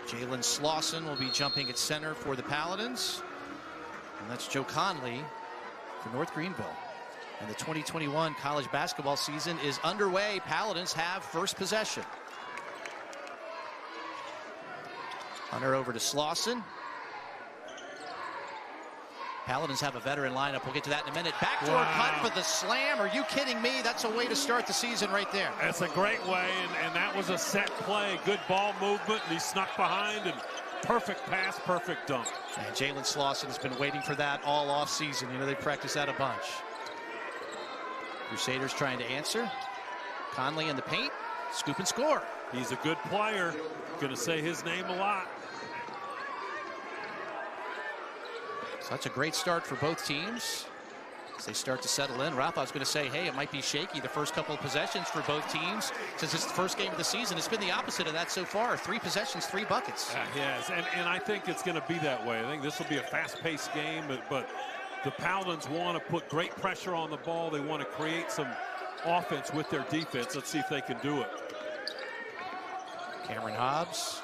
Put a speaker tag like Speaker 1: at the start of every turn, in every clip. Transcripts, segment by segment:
Speaker 1: Jalen Slauson will be jumping at center for the Paladins. And that's Joe Conley for North Greenville. And the 2021 college basketball season is underway. Paladins have first possession. Hunter over to Slauson. Paladins have a veteran lineup. We'll get to that in a minute. Backdoor cut for the slam. Are you kidding me? That's a way to start the season right there.
Speaker 2: That's a great way, and that was a set play. Good ball movement, and he snuck behind, and perfect pass, perfect dunk.
Speaker 1: And Jalen Slauson has been waiting for that all off season. You know, they practice that a bunch. Crusaders trying to answer. Conley in the paint. Scoop and score.
Speaker 2: He's a good player. Going to say his name a lot.
Speaker 1: So that's a great start for both teams as they start to settle in. Ralph, I was going to say, hey, it might be shaky the first couple of possessions for both teams. Since it's the first game of the season, it's been the opposite of that so far. 3 possessions, 3 buckets.
Speaker 2: Yes, and I think it's going to be that way. I think this will be a fast-paced game, but the Paladins want to put great pressure on the ball. They want to create some offense with their defense. Let's see if they can do it.
Speaker 1: Cameron Hobbs.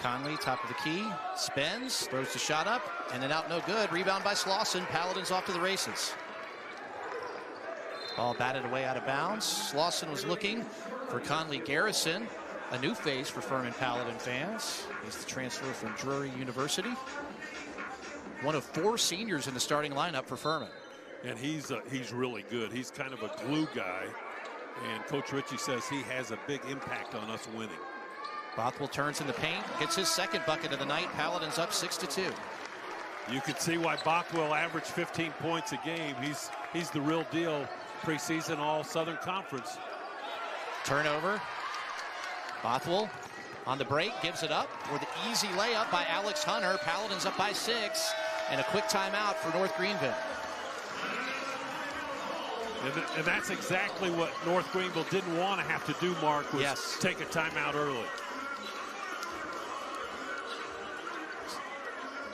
Speaker 1: Conley, top of the key, spins, throws the shot up, and then out no good. Rebound by Slauson. Paladins off to the races. Ball batted away out of bounds. Slauson was looking for Conley Garrison, a new face for Furman Paladin fans. He's the transfer from Drury University. One of 4 seniors in the starting lineup for Furman.
Speaker 2: And he's really good. He's kind of a glue guy, and Coach Ritchie says he has a big impact on us winning.
Speaker 1: Bothwell turns in the paint, gets his second bucket of the night. Paladins up 6-2.
Speaker 2: You can see why Bothwell averaged 15 points a game. He's the real deal. Preseason All Southern Conference.
Speaker 1: Turnover. Bothwell on the break, gives it up for the easy layup by Alex Hunter. Paladins up by 6, and a quick timeout for North Greenville.
Speaker 2: And that's exactly what North Greenville didn't want to have to do, Mark, was take a timeout early.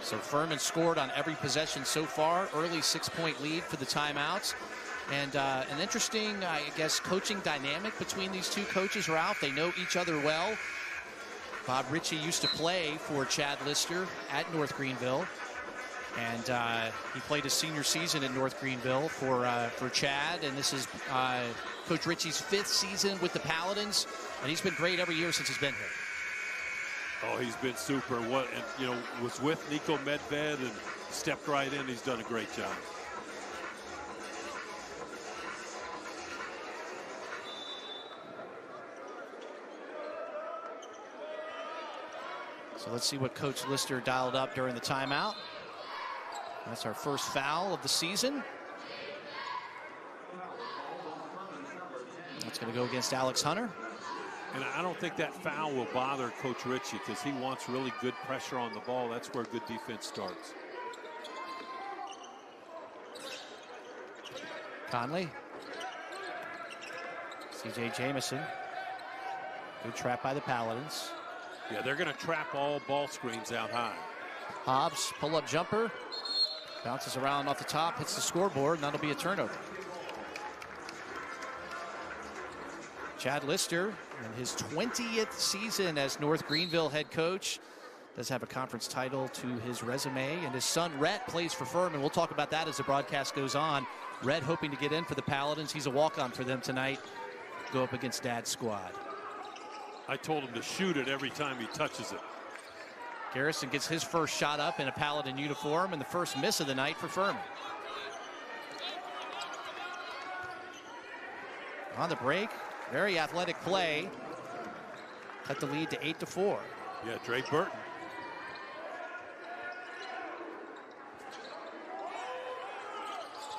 Speaker 1: So Furman scored on every possession so far. Early 6-point lead for the timeouts. And an interesting, I guess, coaching dynamic between these two coaches, Ralph. They know each other well. Bob Ritchie used to play for Chad Lister at North Greenville. And he played his senior season in North Greenville for Chad. And this is Coach Ritchie's 5th season with the Paladins. And he's been great every year since he's been here.
Speaker 2: Oh, he's been super. Was with Nico Medved and stepped right in. He's done a great job.
Speaker 1: So let's see what Coach Lister dialed up during the timeout. That's our first foul of the season. That's going to go against Alex Hunter.
Speaker 2: And I don't think that foul will bother Coach Ritchie because he wants really good pressure on the ball. That's where good defense starts.
Speaker 1: Conley. C.J. Jamison. Good trap by the Paladins.
Speaker 2: Yeah, they're going to trap all ball screens out high.
Speaker 1: Hobbs, pull-up jumper. Bounces around off the top, hits the scoreboard, and that'll be a turnover. Chad Lister, in his 20th season as North Greenville head coach, does have a conference title to his resume, and his son Rhett plays for Furman. We'll talk about that as the broadcast goes on. Rhett hoping to get in for the Paladins. He's a walk-on for them tonight. Go up against Dad's squad.
Speaker 2: I told him to shoot it every time he touches it.
Speaker 1: Garrison gets his first shot up in a Paladin uniform, and the first miss of the night for Furman. On the break, very athletic play. Cut the lead to 8-4.
Speaker 2: Yeah, Dre Burton.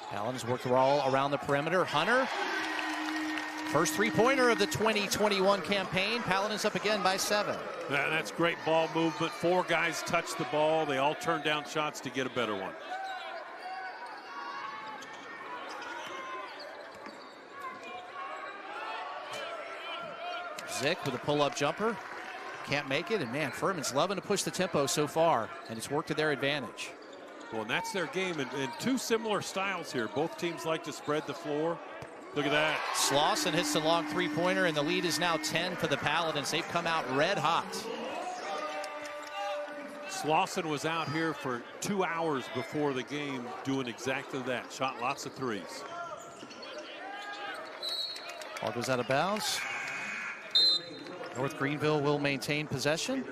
Speaker 1: Paladins work all around the perimeter. Hunter, first 3-pointer of the 2021 campaign. Paladins up again by 7.
Speaker 2: That's great ball movement. 4 guys touch the ball. They all turn down shots to get a better one.
Speaker 1: Zick with a pull-up jumper. Can't make it, and man, Furman's loving to push the tempo so far, and it's worked to their advantage.
Speaker 2: Well, and that's their game, and 2 similar styles here. Both teams like to spread the floor. Look at that.
Speaker 1: Slauson hits the long 3-pointer, and the lead is now 10 for the Paladins. They've come out red hot.
Speaker 2: Slauson was out here for 2 hours before the game doing exactly that. Shot lots of threes.
Speaker 1: Ball goes out of bounds. North Greenville will maintain possession.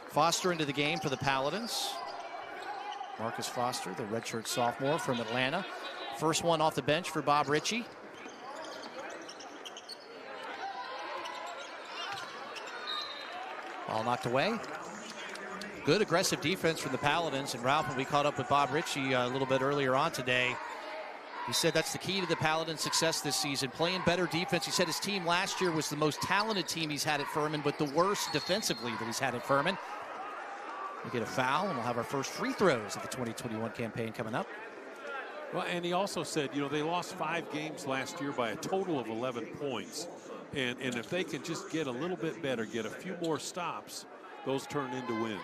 Speaker 1: Foster into the game for the Paladins. Marcus Foster, the redshirt sophomore from Atlanta. First one off the bench for Bob Ritchie. Ball knocked away. Good aggressive defense from the Paladins. And Ralph, when we caught up with Bob Ritchie a little bit earlier on today, he said that's the key to the Paladins' success this season, playing better defense. He said his team last year was the most talented team he's had at Furman, but the worst defensively that he's had at Furman. We get a foul, and we'll have our first free throws of the 2021 campaign coming up.
Speaker 2: Well, and he also said, you know, they lost 5 games last year by a total of 11 points. And if they can just get a little bit better, get a few more stops, those turn into wins.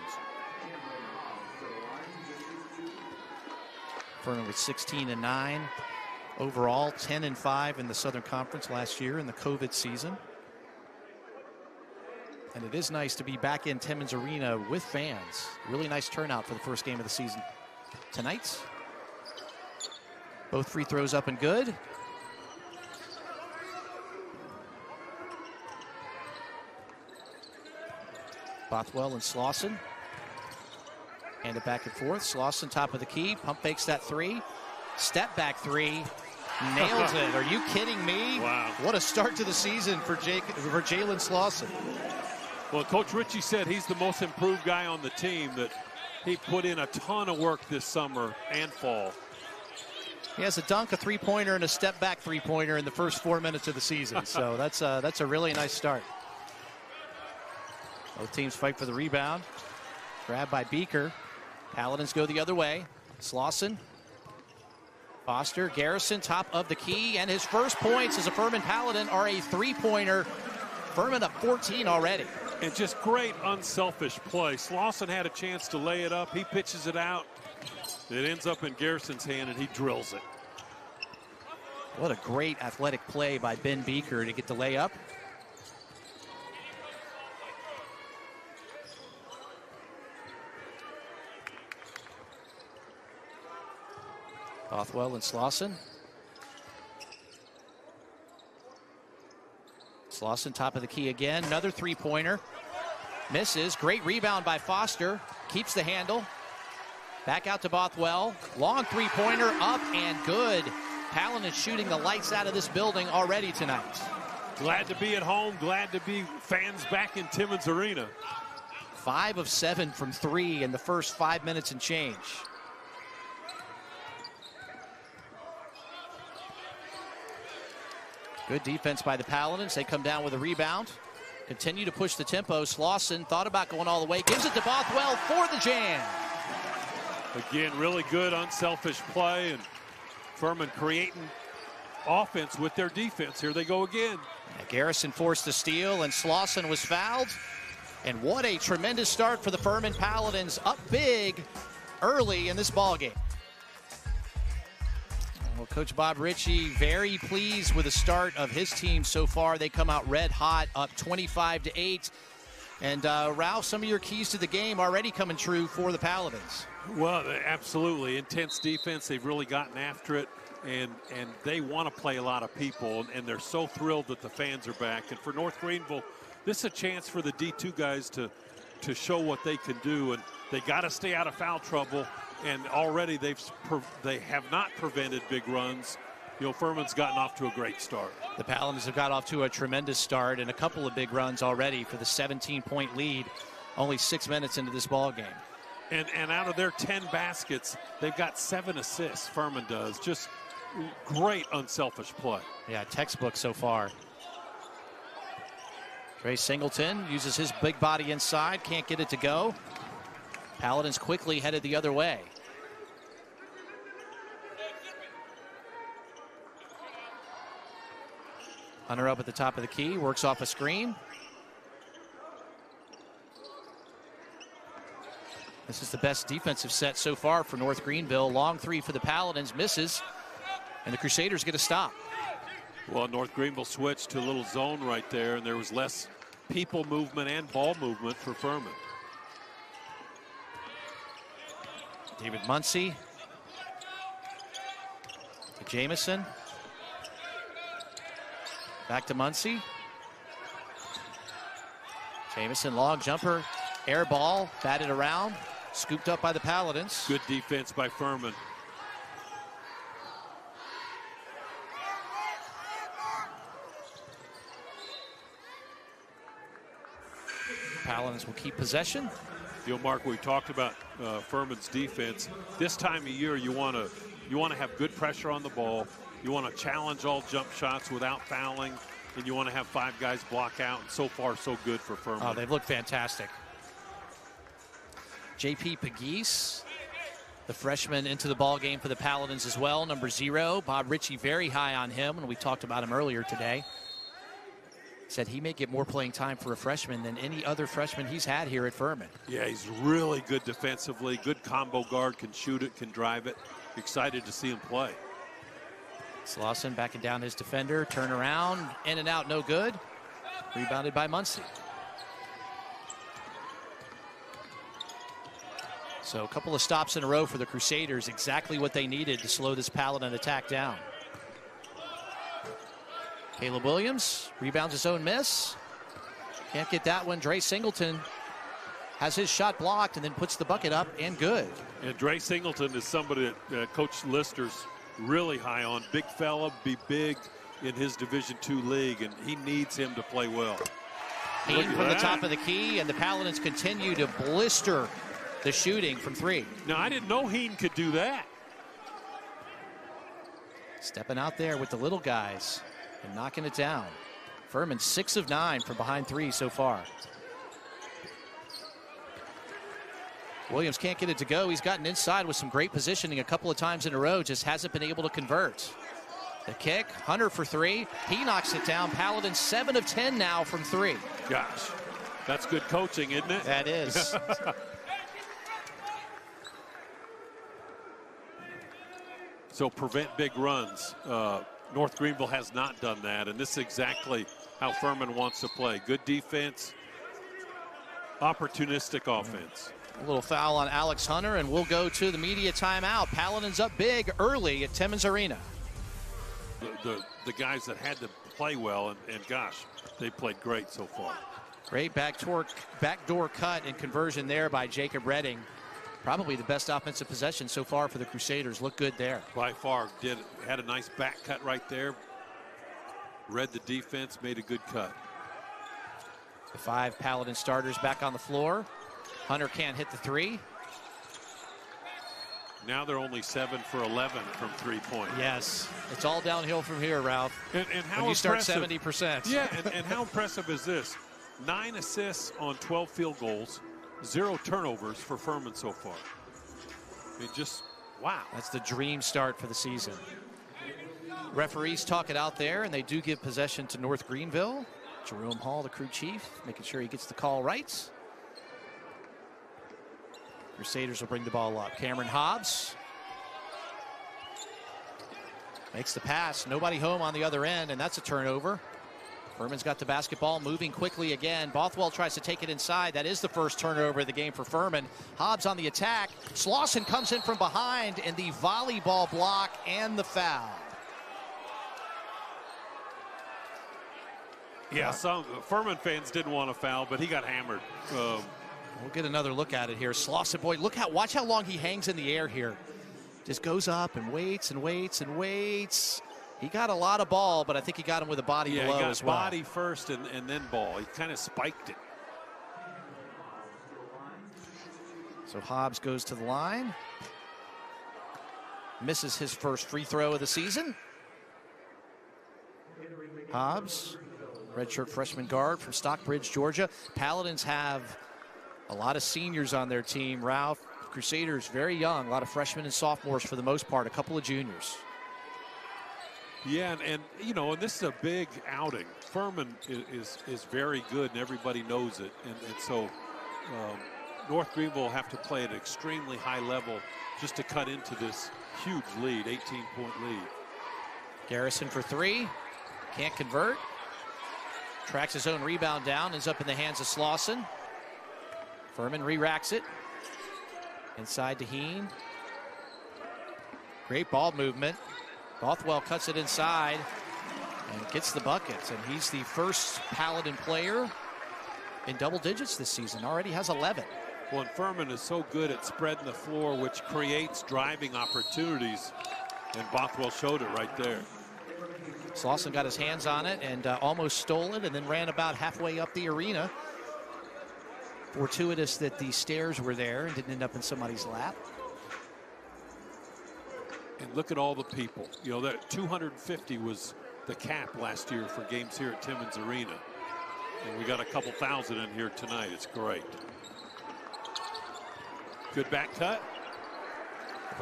Speaker 1: Furman with 16-9 overall, 10-5 in the Southern Conference last year in the COVID season. And it is nice to be back in Timmons Arena with fans. Really nice turnout for the first game of the season tonight. Both free throws up and good. Bothwell and Slauson. Hand it back and forth. Slauson top of the key. Pump fakes that three. Step back three. Nails it. Are you kidding me?
Speaker 2: Wow.
Speaker 1: What a start to the season for Jalen Slauson.
Speaker 2: Well, Coach Ritchie said he's the most improved guy on the team, that he put in a ton of work this summer and fall.
Speaker 1: He has a dunk, a three-pointer, and a step-back three-pointer in the first 4 minutes of the season. So that's a really nice start. Both teams fight for the rebound. Grabbed by Beaker. Paladins go the other way. Slauson. Foster. Garrison, top of the key. And his first points as a Furman Paladin are a three-pointer. Furman up 14 already.
Speaker 2: And just great unselfish play. Slauson had a chance to lay it up. He pitches it out. It ends up in Garrison's hand, and he drills it.
Speaker 1: What a great athletic play by Ben Beaker to get the layup. Bothwell and Slauson. Slauson top of the key again. Another three-pointer. Misses. Great rebound by Foster. Keeps the handle. Back out to Bothwell. Long three-pointer up and good. Paladin is shooting the lights out of this building already tonight.
Speaker 2: Glad to be at home. Glad to be fans back in Timmons Arena.
Speaker 1: 5 of 7 from 3 in the first 5 minutes and change. Good defense by the Paladins. They come down with a rebound. Continue to push the tempo. Slauson thought about going all the way. Gives it to Bothwell for the jam.
Speaker 2: Again, really good unselfish play, and Furman creating offense with their defense. Here they go again.
Speaker 1: Garrison forced the steal, and Slauson was fouled. And what a tremendous start for the Furman Paladins, up big early in this ballgame. Well, Coach Bob Ritchie very pleased with the start of his team so far. They come out red hot, up 25-8. And Ralph, some of your keys to the game already coming true for the Paladins.
Speaker 2: Well, absolutely. Intense defense. They've really gotten after it. And they want to play a lot of people. And they're so thrilled that the fans are back. And for North Greenville, this is a chance for the D2 guys to show what they can do. And they got to stay out of foul trouble. And already they have not prevented big runs. You know, Furman's gotten off to a great start.
Speaker 1: The Paladins have got off to a tremendous start and a couple of big runs already for the 17-point lead, only 6 minutes into this ball game.
Speaker 2: And out of their 10 baskets, they've got 7 assists, Furman does. Just great unselfish play.
Speaker 1: Yeah, textbook so far. Trey Singleton uses his big body inside, can't get it to go. Paladins quickly headed the other way. Hunter up at the top of the key, works off a screen. This is the best defensive set so far for North Greenville. Long three for the Paladins, misses. And the Crusaders get a stop.
Speaker 2: Well, North Greenville switched to a little zone right there, and there was less people movement and ball movement for Furman.
Speaker 1: David Muncy to Jamison. Back to Muncy. Jamison, long jumper, air ball, batted around, scooped up by the Paladins.
Speaker 2: Good defense by Furman.
Speaker 1: Paladins will keep possession.
Speaker 2: You know, Mark, we talked about Furman's defense. This time of year, you want to have good pressure on the ball. You want to challenge all jump shots without fouling, and you want to have 5 guys block out. And so far, so good for Furman.
Speaker 1: Oh, they've looked fantastic. J.P. Pegues, the freshman, into the ball game for the Paladins as well. Number 0, Bob Ritchie, very high on him, and we talked about him earlier today. Said he may get more playing time for a freshman than any other freshman he's had here at Furman.
Speaker 2: Yeah, he's really good defensively, good combo guard, can shoot it, can drive it. Excited to see him play.
Speaker 1: Slauson backing down his defender, turn around, in and out, no good. Rebounded by Muncy. So a couple of stops in a row for the Crusaders, exactly what they needed to slow this Paladin attack down. Caleb Williams rebounds his own miss. Can't get that one. Dre Singleton has his shot blocked and then puts the bucket up, and good.
Speaker 2: And Dre Singleton is somebody that Coach Lister's really high on. Big fella, be big in his Division II league, and he needs him to play well.
Speaker 1: Heen from the top of the key, and the Paladins continue to blister the shooting from 3.
Speaker 2: Now, I didn't know Heen could do that.
Speaker 1: Stepping out there with the little guys and knocking it down. Furman 6 of 9 from behind 3 so far. Williams can't get it to go. He's gotten inside with some great positioning a couple of times in a row, just hasn't been able to convert. The kick, Hunter for 3. He knocks it down. Paladin 7 of 10 now from 3.
Speaker 2: Gosh, that's good coaching, isn't it?
Speaker 1: That is.
Speaker 2: So prevent big runs. North Greenville has not done that, and this is exactly how Furman wants to play. Good defense, opportunistic offense.
Speaker 1: A little foul on Alex Hunter, and we'll go to the media timeout. Paladins up big early at Timmons Arena.
Speaker 2: The guys that had to play well, and gosh, they played great so far.
Speaker 1: Great backdoor cut and conversion there by Jacob Redding. Probably the best offensive possession so far for the Crusaders. Look good there.
Speaker 2: By far, had a nice back cut right there. Read the defense, made a good cut.
Speaker 1: The 5 Paladin starters back on the floor. Hunter can't hit the 3.
Speaker 2: Now they're only 7 for 11 from 3-point.
Speaker 1: Yes, it's all downhill from here, Ralph.
Speaker 2: And how
Speaker 1: when you start
Speaker 2: impressive.
Speaker 1: 70%.
Speaker 2: Yeah, and how impressive is this? 9 assists on 12 field goals, 0 turnovers for Furman so far. I mean, just, wow.
Speaker 1: That's the dream start for the season. Referees talk it out there, and they do give possession to North Greenville. Jerome Hall, the crew chief, making sure he gets the call right. Crusaders will bring the ball up. Cameron Hobbs makes the pass. Nobody home on the other end, and that's a turnover. Furman's got the basketball, moving quickly again. Bothwell tries to take it inside. That is the first turnover of the game for Furman. Hobbs on the attack. Slauson comes in from behind, and the volleyball block and the foul.
Speaker 2: Yeah, some Furman fans didn't want to foul, but he got hammered.
Speaker 1: We'll get another look at it here. Slauson, boy, watch how long he hangs in the air here. Just goes up and waits and waits and waits. He got a lot of ball, but I think he got him with a body blow
Speaker 2: he got
Speaker 1: as well.
Speaker 2: body first and then ball. He kind of spiked it.
Speaker 1: So Hobbs goes to the line. Misses his first free throw of the season. Hobbs, redshirt freshman guard from Stockbridge, Georgia. Paladins have a lot of seniors on their team. Ralph, Crusaders very young, a lot of freshmen and sophomores for the most part, a couple of juniors.
Speaker 2: Yeah, and you know, and this is a big outing. Furman is very good, and everybody knows it. And so North Greenville will have to play at an extremely high level just to cut into this huge lead, 18-point lead.
Speaker 1: Garrison for three. Can't convert. Tracks his own rebound down. Ends up in the hands of Slauson. Furman re-racks it. Inside to Heen. Great ball movement. Bothwell cuts it inside and gets the buckets. And he's the first Paladin player in double digits this season. Already has 11.
Speaker 2: Well, and Furman is so good at spreading the floor, which creates driving opportunities. And Bothwell showed it right there.
Speaker 1: Slauson got his hands on it and almost stole it, and then ran about halfway up the arena. Fortuitous that the stairs were there and didn't end up in somebody's lap.
Speaker 2: And look at all the people. You know, that 250 was the cap last year for games here at Timmons Arena. And we got a couple thousand in here tonight. It's great. Good back cut.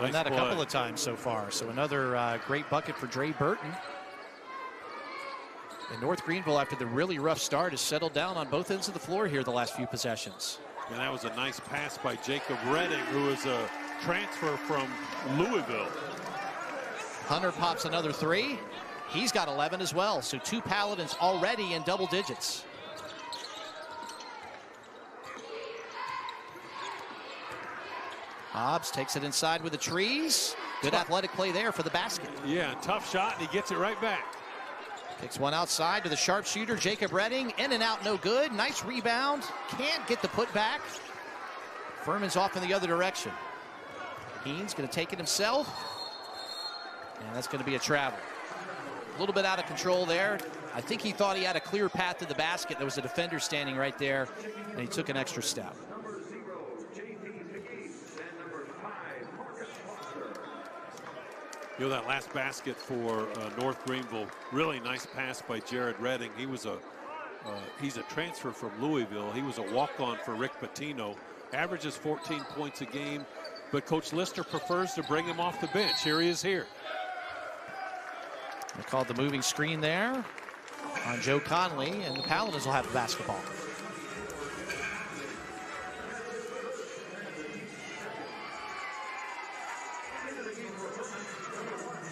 Speaker 1: Done that a couple of times so far. So another great bucket for Dre Burton. And North Greenville, after the really rough start, has settled down on both ends of the floor here the last few possessions.
Speaker 2: And that was a nice pass by Jacob Redding, who is a transfer from Louisville.
Speaker 1: Hunter pops another three. He's got 11 as well. So two Paladins already in double digits. Hobbs takes it inside with the trees. Good athletic play there for the basket.
Speaker 2: Yeah, tough shot, and he gets it right back.
Speaker 1: Takes one outside to the sharpshooter, Jacob Redding. In and out, no good. Nice rebound. Can't get the putback. Furman's off in the other direction. Heen's going to take it himself. And that's going to be a travel. A little bit out of control there. I think he thought he had a clear path to the basket. There was a defender standing right there, and he took an extra step.
Speaker 2: You know, that last basket for North Greenville, really nice pass by Jared Redding. He was he's a transfer from Louisville. He was a walk-on for Rick Pitino. Averages 14 points a game, but Coach Lister prefers to bring him off the bench. Here he is here.
Speaker 1: They called the moving screen there on Joe Conley, and the Paladins will have the basketball.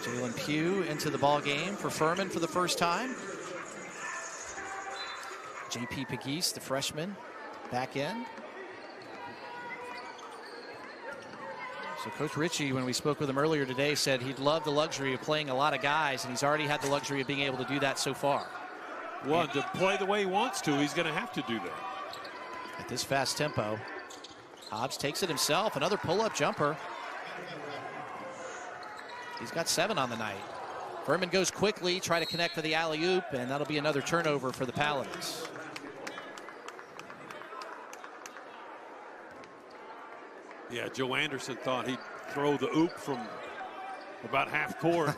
Speaker 1: Jalen Pugh into the ball game for Furman for the first time. J.P. Pegues, the freshman, back in. So Coach Ritchie, when we spoke with him earlier today, said he'd love the luxury of playing a lot of guys, and he's already had the luxury of being able to do that so far.
Speaker 2: Well, to play the way he wants to, he's going to have to do that.
Speaker 1: At this fast tempo, Hobbs takes it himself. Another pull-up jumper. He's got 7 on the night. Furman goes quickly, try to connect for the alley-oop, and that'll be another turnover for the Paladins.
Speaker 2: Yeah, Joe Anderson thought he'd throw the oop from about half court.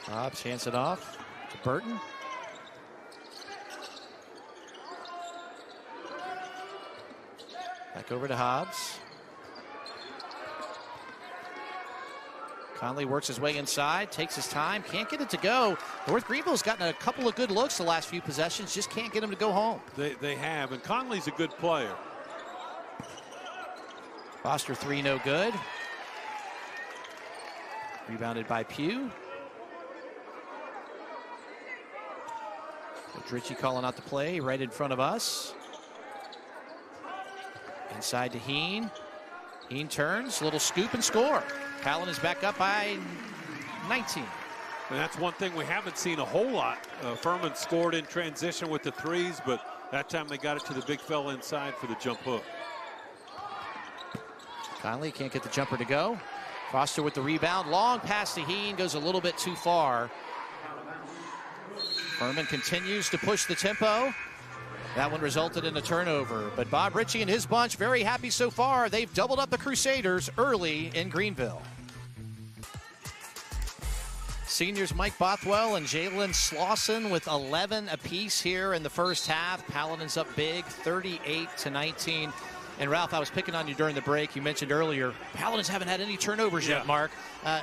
Speaker 1: Hobbs hands it off to Burton. Back over to Hobbs. Conley works his way inside, takes his time, can't get it to go. North Greenville's gotten a couple of good looks the last few possessions, just can't get him to go home.
Speaker 2: They have, and Conley's a good player.
Speaker 1: Foster 3, no good. Rebounded by Pugh. Coach Ritchie calling out the play right in front of us. Inside to Heen. Heen turns, little scoop and score. Paladin is back up by 19.
Speaker 2: And that's one thing we haven't seen a whole lot. Furman scored in transition with the threes, but that time they got it to the big fella inside for the jump hook.
Speaker 1: Conley can't get the jumper to go. Foster with the rebound. Long pass to Heen, goes a little bit too far. Furman continues to push the tempo. That one resulted in a turnover, but Bob Ritchie and his bunch very happy so far. They've doubled up the Crusaders early in Greenville. Seniors Mike Bothwell and Jalen Slauson with 11 apiece here in the first half. Paladins up big, 38-19. And Ralph, I was picking on you during the break. You mentioned earlier, Paladins haven't had any turnovers yet, Mark.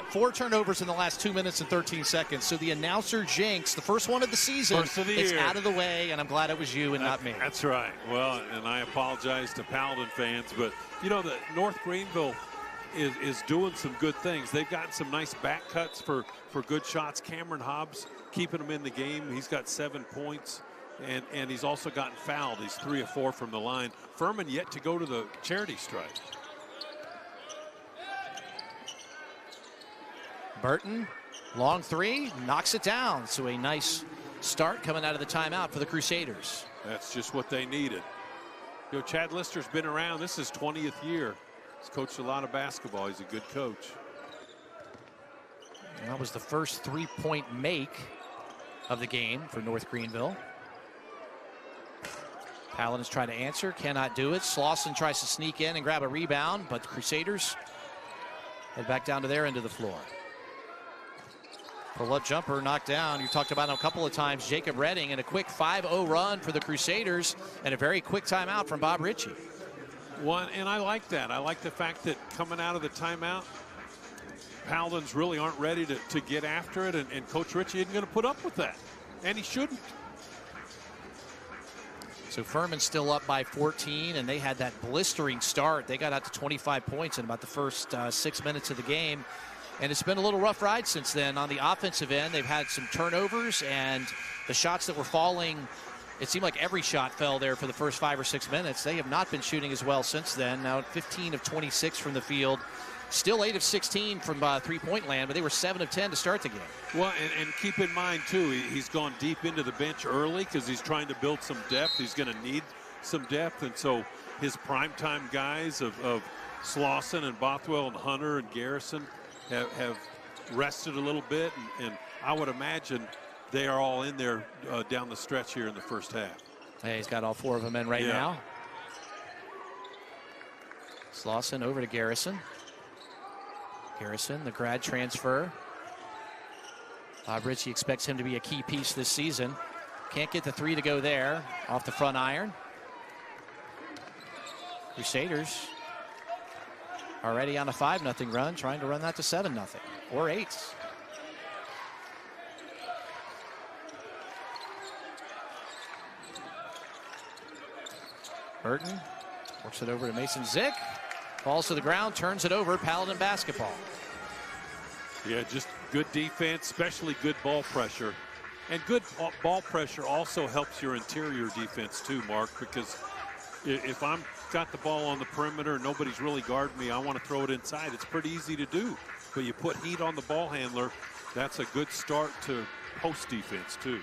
Speaker 1: 4 turnovers in the last 2 minutes and 13 seconds. So the announcer jinx, the first one of the season, it's out of the way, and I'm glad it was you and not me.
Speaker 2: That's right. Well, and I apologize to Paladin fans, but, you know, the North Greenville is doing some good things. They've gotten some nice back cuts for good shots. Cameron Hobbs keeping them in the game. He's got 7 points. And he's also gotten fouled. He's 3 of 4 from the line. Furman yet to go to the charity stripe.
Speaker 1: Burton, long 3, knocks it down. So a nice start coming out of the timeout for the Crusaders.
Speaker 2: That's just what they needed. You know, Chad Lister's been around. This is his 20th year. He's coached a lot of basketball. He's a good coach.
Speaker 1: And that was the first 3-point make of the game for North Greenville. Paladins try to answer, cannot do it. Slauson tries to sneak in and grab a rebound, but the Crusaders head back down to their end of the floor. Pull-up jumper knocked down. You talked about him a couple of times. Jacob Redding, and a quick 5-0 run for the Crusaders, and a very quick timeout from Bob Ritchie.
Speaker 2: And I like that. I like the fact that coming out of the timeout, Paladins really aren't ready to get after it, and Coach Ritchie isn't going to put up with that, and he shouldn't.
Speaker 1: So Furman's still up by 14, and they had that blistering start. They got out to 25 points in about the first 6 minutes of the game. And it's been a little rough ride since then. On the offensive end, they've had some turnovers, and the shots that were falling, it seemed like every shot fell there for the first 5 or 6 minutes. They have not been shooting as well since then. Now 15 of 26 from the field. Still 8 of 16 from three-point land, but they were 7 of 10 to start the game.
Speaker 2: Well, and keep in mind, too, he's gone deep into the bench early because he's trying to build some depth. He's going to need some depth, and so his primetime guys of Slauson and Bothwell and Hunter and Garrison have rested a little bit, and I would imagine they are all in there down the stretch here in the first half.
Speaker 1: Hey, he's got all 4 of them in right now. Slauson over to Garrison. Garrison, the grad transfer. Bob Ritchie expects him to be a key piece this season. Can't get the 3 to go there. Off the front iron. Crusaders already on a 5-0 run, trying to run that to 7-0 or 8. Burton works it over to Mason Zick. Falls to the ground, turns it over. Paladin basketball.
Speaker 2: Yeah, just good defense, especially good ball pressure. And good ball pressure also helps your interior defense too, Mark, because if I'm got the ball on the perimeter and nobody's really guarding me, I want to throw it inside. It's pretty easy to do. But you put heat on the ball handler, that's a good start to post defense too.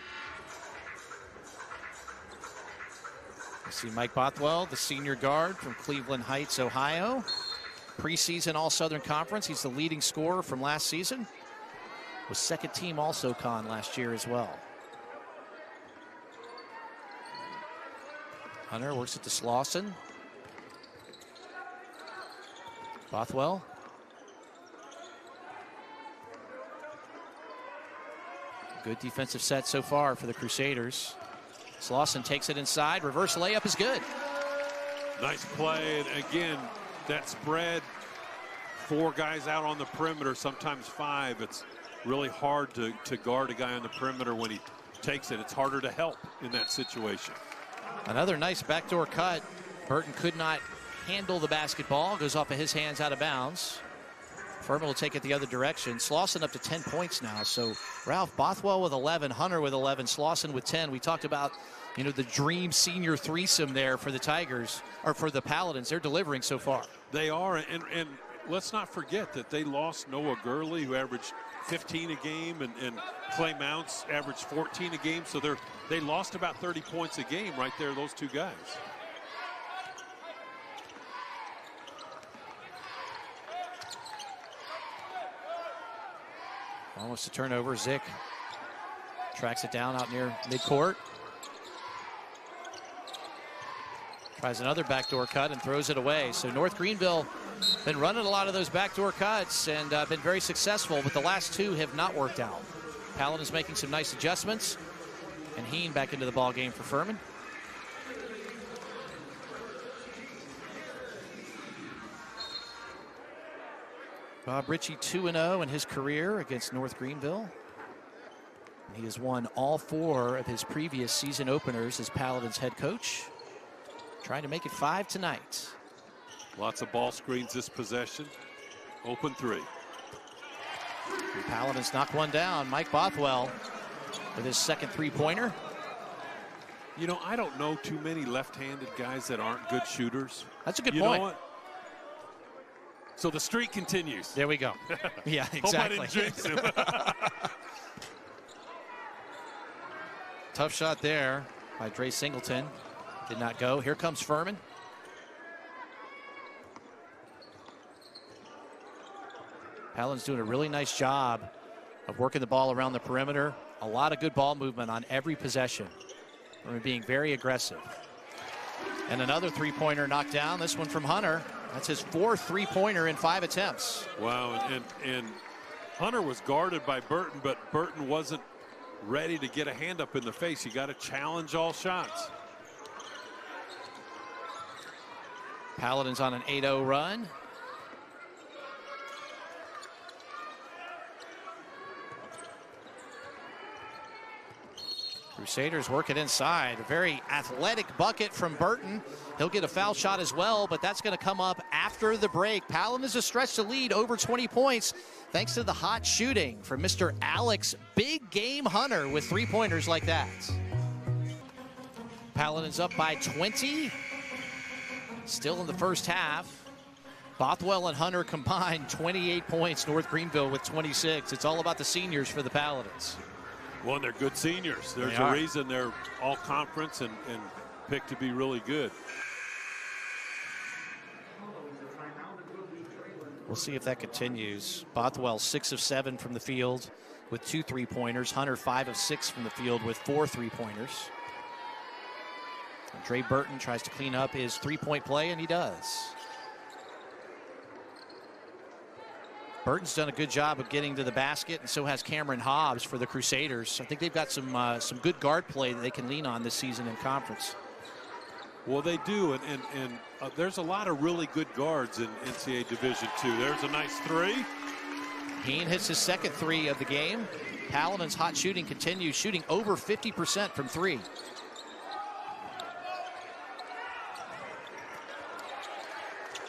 Speaker 1: I see Mike Bothwell, the senior guard from Cleveland Heights, Ohio. Preseason All-Southern Conference. He's the leading scorer from last season. Was second team All-SoCon last year as well. Hunter works it to Slauson. Bothwell. Good defensive set so far for the Crusaders. Slauson takes it inside. Reverse layup is good.
Speaker 2: Nice play. And again, that spread, 4 guys out on the perimeter, sometimes 5. It's really hard to guard a guy on the perimeter when he takes it. It's harder to help in that situation.
Speaker 1: Another nice backdoor cut. Burton could not handle the basketball. Goes off of his hands out of bounds. Furman will take it the other direction. Slauson up to 10 points now. So Ralph, Bothwell with 11, Hunter with 11, Slauson with 10. We talked about, you know, the dream senior threesome there for the Tigers, or for the Paladins. They're delivering so far.
Speaker 2: They are, and let's not forget that they lost Noah Gurley, who averaged 15 a game, and Clay Mounts averaged 14 a game. So they lost about 30 points a game right there, those 2 guys.
Speaker 1: Almost a turnover. Zick tracks it down out near midcourt. Tries another backdoor cut and throws it away. So North Greenville been running a lot of those backdoor cuts and been very successful, but the last 2 have not worked out. Paladin's making some nice adjustments, and Heen back into the ball game for Furman. Bob Ritchie 2-0 in his career against North Greenville. He has won all 4 of his previous season openers as Paladins head coach. Trying to make it 5 tonight.
Speaker 2: Lots of ball screens this possession. Open 3.
Speaker 1: The Paladins knock one down. Mike Bothwell with his second 3-pointer.
Speaker 2: You know, I don't know too many left-handed guys that aren't good shooters.
Speaker 1: That's a good
Speaker 2: point.
Speaker 1: point.
Speaker 2: You know what? So the streak continues.
Speaker 1: There we go. Yeah, exactly.
Speaker 2: Hope I didn't jinx him.
Speaker 1: Tough shot there by Dre Singleton. Did not go. Here comes Furman. Paladins doing a really nice job of working the ball around the perimeter. A lot of good ball movement on every possession. Furman being very aggressive. And another 3-pointer knocked down. This one from Hunter. That's his 4th 3-pointer in 5 attempts.
Speaker 2: Wow, and Hunter was guarded by Burton, but Burton wasn't ready to get a hand up in the face. You got to challenge all shots.
Speaker 1: Paladins on an 8-0 run. Crusaders work it inside. A very athletic bucket from Burton. He'll get a foul shot as well, but that's going to come up after the break. Paladins has stretched the lead over 20 points thanks to the hot shooting from Mr. Alex Big Game Hunter with 3-pointers like that. Paladins up by 20. Still in the first half. Bothwell and Hunter combined 28 points. North Greenville with 26. It's all about the seniors for the Paladins.
Speaker 2: Well, they're good seniors. There's a reason they're all conference and picked to be really good.
Speaker 1: We'll see if that continues. Bothwell 6 of 7 from the field with 2 3-pointers. Hunter 5 of 6 from the field with 4 3-pointers. And Dre Burton tries to clean up his 3-point play, and he does. Burton's done a good job of getting to the basket, and so has Cameron Hobbs for the Crusaders. I think they've got some good guard play that they can lean on this season in conference.
Speaker 2: Well, they do, and there's a lot of really good guards in NCAA Division II. There's a nice 3.
Speaker 1: Heen hits his second 3 of the game. Paladin's hot shooting continues, shooting over 50% from 3.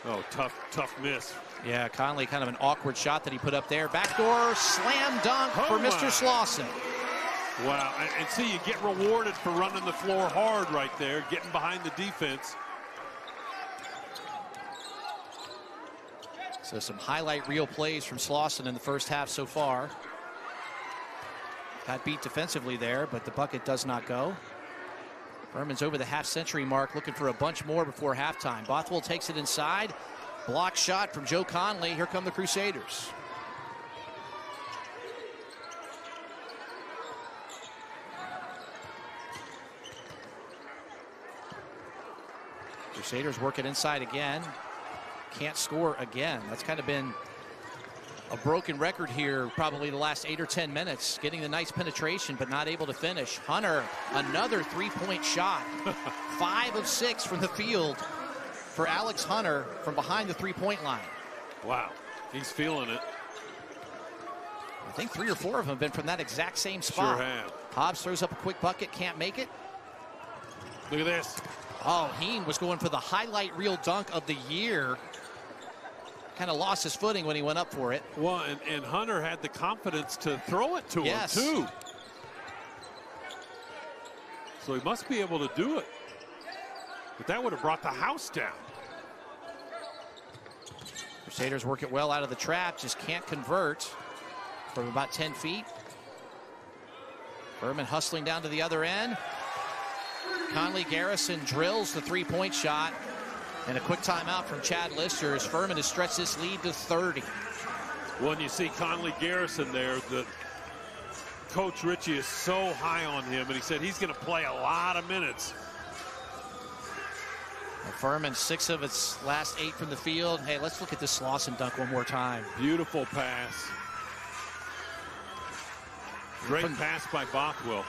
Speaker 2: Oh, tough miss.
Speaker 1: Yeah, Conley, kind of an awkward shot that he put up there. Backdoor slam dunk for Mr. Slauson.
Speaker 2: Wow, and see, you get rewarded for running the floor hard right there, getting behind the defense.
Speaker 1: So some highlight reel plays from Slauson in the first half so far. Got beat defensively there, but the bucket does not go. Furman's over the half-century mark, looking for a bunch more before halftime. Bothwell takes it inside. Block shot from Joe Conley. Here come the Crusaders. Crusaders work it inside again. Can't score again. That's kind of been a broken record here probably the last 8 or 10 minutes. Getting the nice penetration, but not able to finish. Hunter, another 3-point shot. 5 of 6 from the field for Alex Hunter from behind the 3-point line.
Speaker 2: Wow, he's feeling it.
Speaker 1: I think 3 or 4 of them have been from that exact same spot.
Speaker 2: Sure have.
Speaker 1: Hobbs throws up a quick bucket, can't make it.
Speaker 2: Look at this.
Speaker 1: Oh, Heen was going for the highlight reel dunk of the year. Kind of lost his footing when he went up for it.
Speaker 2: Well, and Hunter had the confidence to throw it to him, too. So he must be able to do it. But that would have brought the house down.
Speaker 1: Crusaders work it well out of the trap, just can't convert from about 10 feet. Furman hustling down to the other end. Conley Garrison drills the 3-point shot. And a quick timeout from Chad Lister as Furman has stretched this lead to 30.
Speaker 2: When you see Conley Garrison there, Coach Ritchie is so high on him, and he said he's going to play a lot of minutes.
Speaker 1: Well, Furman 6 of its last 8 from the field. Hey, let's look at this Slauson dunk one more time.
Speaker 2: Beautiful pass. Great pass by Bothwell.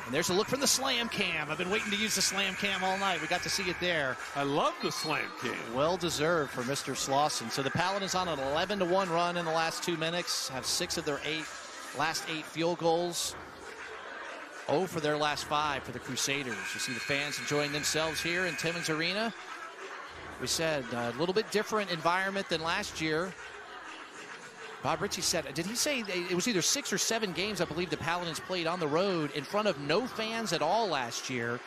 Speaker 1: And there's a look from the slam cam. I've been waiting to use the slam cam all night. We got to see it there.
Speaker 2: I love the slam cam.
Speaker 1: Well deserved for Mr. Slauson. So the Paladins on an 11-1 run in the last 2 minutes. Have 6 of their last 8 field goals. 0 for their last 5 for the Crusaders. You see the fans enjoying themselves here in Timmons Arena. We said a little bit different environment than last year. Bob Ritchie said, did he say it was either 6 or 7 games, I believe, the Paladins played on the road in front of no fans at all last year.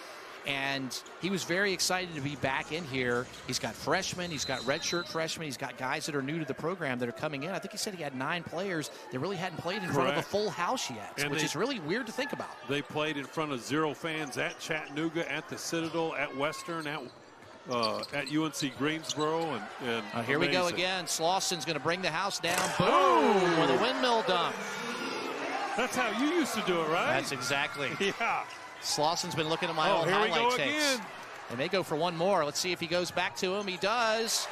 Speaker 1: And he was very excited to be back in here. He's got freshmen, he's got redshirt freshmen, he's got guys that are new to the program that are coming in. I think he said he had 9 players that really hadn't played in front of a full house yet, which is really weird to think about.
Speaker 2: They played in front of 0 fans at Chattanooga, at the Citadel, at Western, at UNC Greensboro. And
Speaker 1: here we go again. Slauson's going to bring the house down. Boom! With a windmill dunk.
Speaker 2: That's how you used to do it, right?
Speaker 1: That's exactly.
Speaker 2: Yeah.
Speaker 1: Slauson's been looking at my old highlight tapes.
Speaker 2: Again.
Speaker 1: They may go for one more. Let's see if he goes back to him. He does.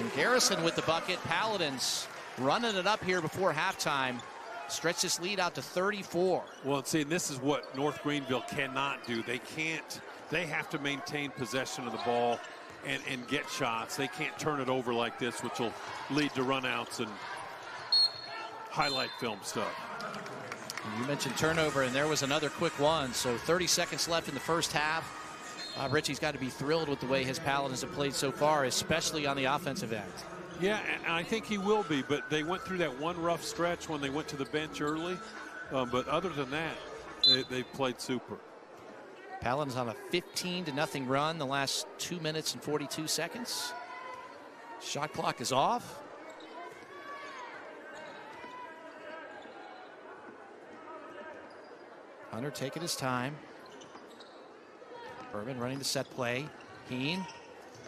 Speaker 1: And Garrison with the bucket. Paladins running it up here before halftime. Stretch this lead out to 34.
Speaker 2: Well, see, this is what North Greenville cannot do. They can't. They have to maintain possession of the ball and get shots. They can't turn it over like this, which will lead to runouts and highlight film stuff.
Speaker 1: You mentioned turnover, and there was another quick one. So 30 seconds left in the first half. Ritchie's got to be thrilled with the way his Paladins have played so far, especially on the offensive end.
Speaker 2: Yeah, and I think he will be, but they went through that one rough stretch when they went to the bench early. But other than that, they played super.
Speaker 1: Paladins on a 15-0 run the last 2 minutes and 42 seconds. Shot clock is off. Hunter taking his time. Furman running the set play. Heen,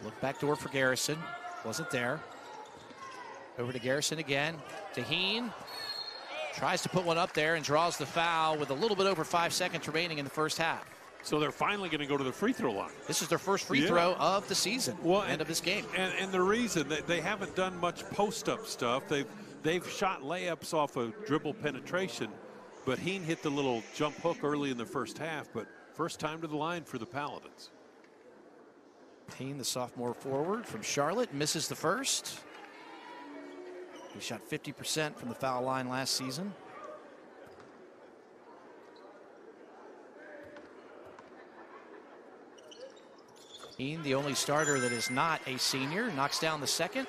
Speaker 1: look back door for Garrison. Wasn't there. Over to Garrison again. To Heen. Tries to put one up there and draws the foul with a little bit over 5 seconds remaining in the first half.
Speaker 2: So they're finally going to go to the free throw line.
Speaker 1: This is their first free throw of the season.
Speaker 2: Well,
Speaker 1: end of this game.
Speaker 2: And the reason they haven't done much post-up stuff. They've shot layups off of dribble penetration, but Heen hit the little jump hook early in the first half. But first time to the line for the Paladins.
Speaker 1: Heen, the sophomore forward from Charlotte, misses the first. He shot 50% from the foul line last season. Heen, the only starter that is not a senior, knocks down the second.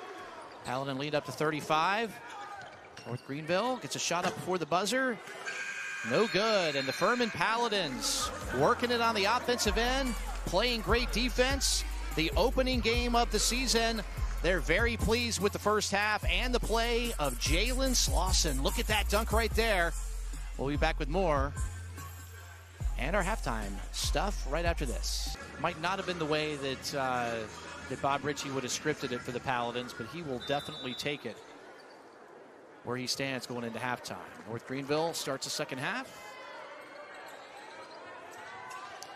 Speaker 1: Paladin lead up to 35. North Greenville gets a shot up before the buzzer. No good. And the Furman Paladins working it on the offensive end, playing great defense. The opening game of the season. They're very pleased with the first half and the play of Jalen Slauson. Look at that dunk right there. We'll be back with more and our halftime stuff right after this. Might not have been the way that Bob Ritchie would have scripted it for the Paladins, but he will definitely take it where he stands going into halftime. North Greenville starts the second half.